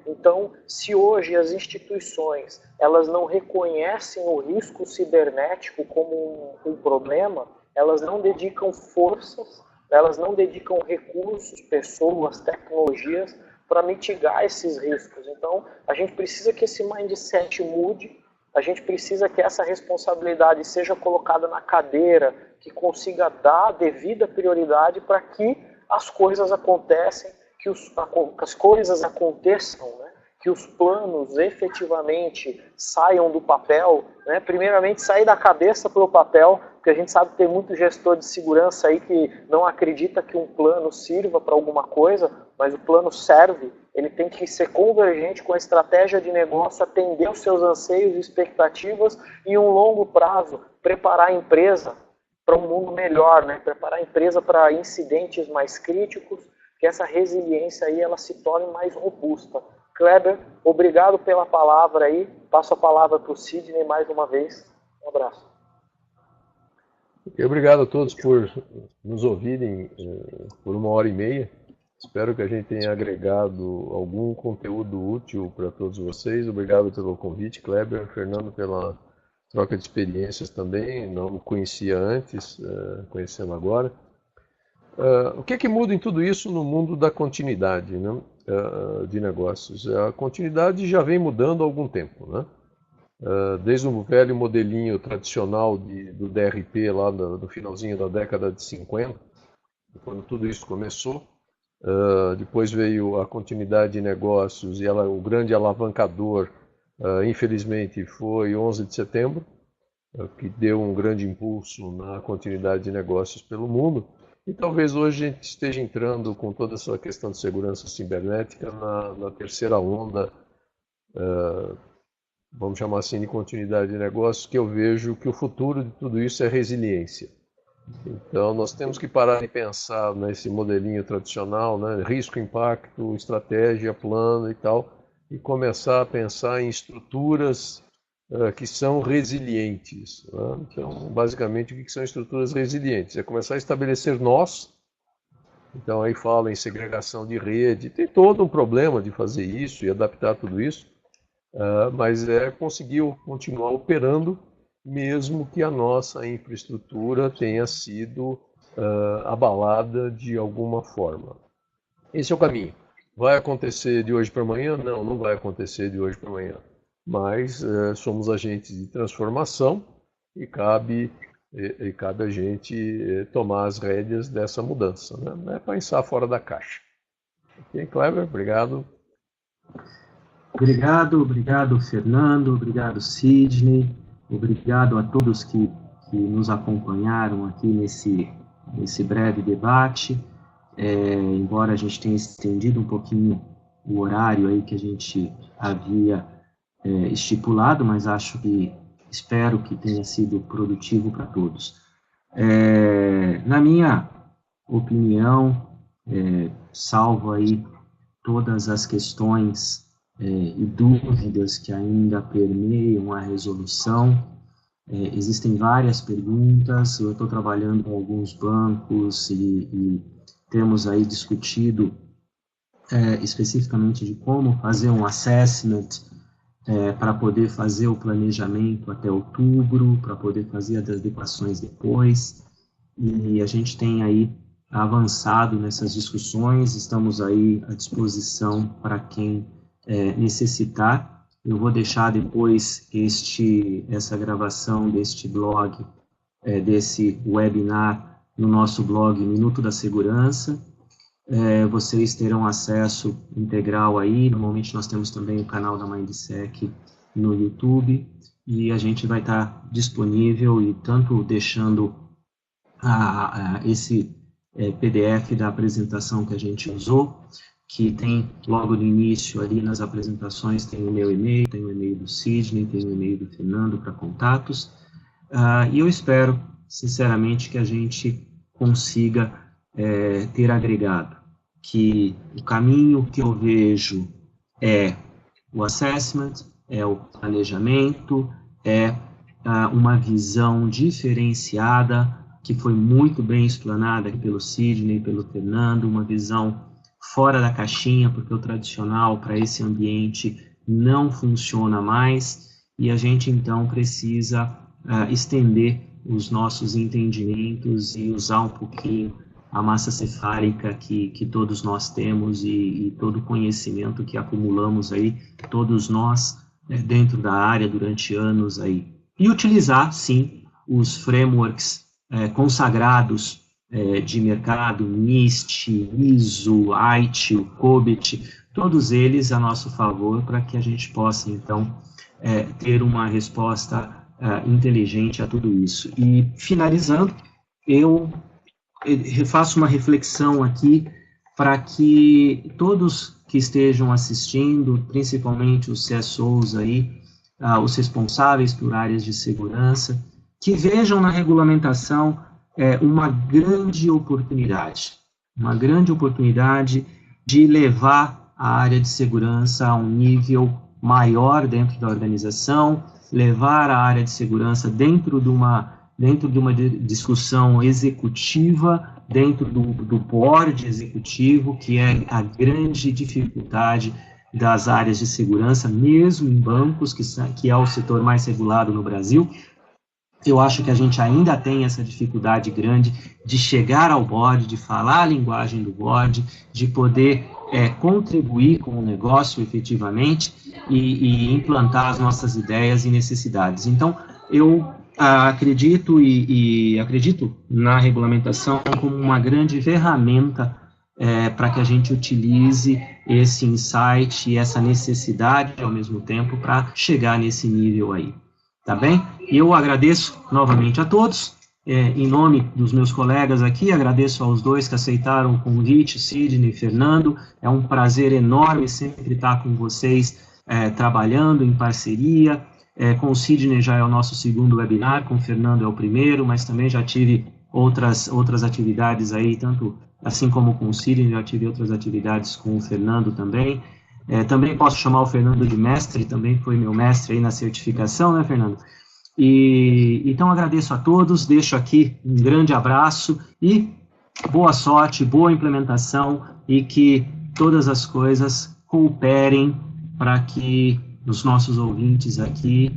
Então, se hoje as instituições elas não reconhecem o risco cibernético como um problema, elas não dedicam forças, elas não dedicam recursos, pessoas, tecnologias para mitigar esses riscos. Então, a gente precisa que esse mindset mude, a gente precisa que essa responsabilidade seja colocada na cadeira, que consiga dar a devida prioridade para que as coisas aconteçam, que as coisas aconteçam, né? Que os planos efetivamente saiam do papel, né? Primeiramente sair da cabeça para o papel, porque a gente sabe que tem muito gestor de segurança aí que não acredita que um plano sirva para alguma coisa, mas o plano serve, ele tem que ser convergente com a estratégia de negócio, atender os seus anseios e expectativas e, em um longo prazo, preparar a empresa para um mundo melhor, né? Preparar a empresa para incidentes mais críticos, que essa resiliência aí ela se torne mais robusta. Kleber, obrigado pela palavra aí. Passo a palavra para o Sidney mais uma vez. Um abraço. Obrigado a todos por nos ouvirem por 1h30. Espero que a gente tenha agregado algum conteúdo útil para todos vocês. Obrigado pelo convite, Kleber. Fernando, pela troca de experiências também. Não o conhecia antes, conhecendo agora. O que é que muda em tudo isso no mundo da continuidade, né, de negócios? A continuidade já vem mudando há algum tempo, né? Desde o velho modelinho tradicional do DRP lá no finalzinho da década de 50, quando tudo isso começou. Depois veio a continuidade de negócios e o grande alavancador, infelizmente, foi 11 de setembro, que deu um grande impulso na continuidade de negócios pelo mundo. E talvez hoje a gente esteja entrando com toda essa questão de segurança cibernética na terceira onda, vamos chamar assim, de continuidade de negócios, que eu vejo que o futuro de tudo isso é resiliência. Então nós temos que parar de pensar nesse modelinho tradicional, né, risco, impacto, estratégia, plano e tal, e começar a pensar em estruturas que são resilientes, né? Então, basicamente, o que são estruturas resilientes? É começar a estabelecer nós. Então, aí fala em segregação de rede. Tem todo um problema de fazer isso e adaptar tudo isso, mas é conseguir continuar operando, mesmo que a nossa infraestrutura tenha sido abalada de alguma forma. Esse é o caminho. Vai acontecer de hoje para amanhã? Não, não vai acontecer de hoje para amanhã. Mas somos agentes de transformação e cabe a gente tomar as rédeas dessa mudança, né? Não é pensar fora da caixa. Ok, Kleber, obrigado. Obrigado, Fernando, obrigado, Sidney, obrigado a todos que nos acompanharam aqui nesse breve debate. Embora a gente tenha estendido um pouquinho o horário aí que a gente havia estipulado, mas espero que tenha sido produtivo para todos. Na minha opinião, salvo aí todas as questões e dúvidas que ainda permeiam a resolução, existem várias perguntas. Eu estou trabalhando com alguns bancos e temos aí discutido especificamente de como fazer um assessment para poder fazer o planejamento até outubro, para poder fazer as adequações depois, e a gente tem aí avançado nessas discussões. Estamos aí à disposição para quem necessitar. Eu vou deixar depois essa gravação deste blog, desse webinar, no nosso blog Minuto da Segurança. vocês terão acesso integral aí. Normalmente nós temos também o canal da MindSec no YouTube, e a gente vai estar disponível, e tanto deixando esse PDF da apresentação que a gente usou, que tem logo no início ali nas apresentações, tem o meu e-mail, tem o e-mail do Sidney, tem o e-mail do Fernando para contatos, e eu espero, sinceramente, que a gente consiga ter agregado, que o caminho que eu vejo é o assessment, é o planejamento, é uma visão diferenciada, que foi muito bem explanada aqui pelo Sidney e pelo Fernando, uma visão fora da caixinha, porque o tradicional para esse ambiente não funciona mais, e a gente então precisa estender os nossos entendimentos e usar um pouquinho a massa cefálica que todos nós temos e todo o conhecimento que acumulamos aí, todos nós, dentro da área durante anos aí. E utilizar, sim, os frameworks consagrados de mercado, NIST, ISO, ITIL, COBIT, todos eles a nosso favor, para que a gente possa, então, ter uma resposta inteligente a tudo isso. E, finalizando, eu faço uma reflexão aqui para que todos que estejam assistindo, principalmente os CSOs aí, os responsáveis por áreas de segurança, que vejam na regulamentação uma grande oportunidade de levar a área de segurança a um nível maior dentro da organização, levar a área de segurança dentro de uma discussão executiva, dentro do board executivo, que é a grande dificuldade das áreas de segurança, mesmo em bancos, que é o setor mais regulado no Brasil. Eu acho que a gente ainda tem essa dificuldade grande de chegar ao board, de falar a linguagem do board, de poder contribuir com o negócio efetivamente e implantar as nossas ideias e necessidades. Então, eu acredito acredito na regulamentação como uma grande ferramenta para que a gente utilize esse insight e essa necessidade ao mesmo tempo para chegar nesse nível aí, tá bem? Eu agradeço novamente a todos, em nome dos meus colegas aqui, agradeço aos dois que aceitaram o convite, Sidney e Fernando, é um prazer enorme sempre estar com vocês, trabalhando em parceria. Com o Sidney já é o nosso segundo webinar, com o Fernando é o primeiro, mas também já tive outras atividades aí, tanto assim como com o Sidney, já tive outras atividades com o Fernando também. Também posso chamar o Fernando de mestre, também foi meu mestre aí na certificação, né, Fernando? Então agradeço a todos, deixo aqui um grande abraço e boa sorte, boa implementação e que todas as coisas cooperem para que os nossos ouvintes aqui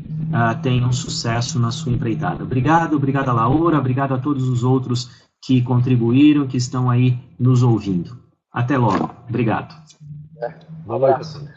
tenham sucesso na sua empreitada. Obrigado a Laura, obrigado a todos os outros que contribuíram, que estão aí nos ouvindo. Até logo. Obrigado. Um abraço.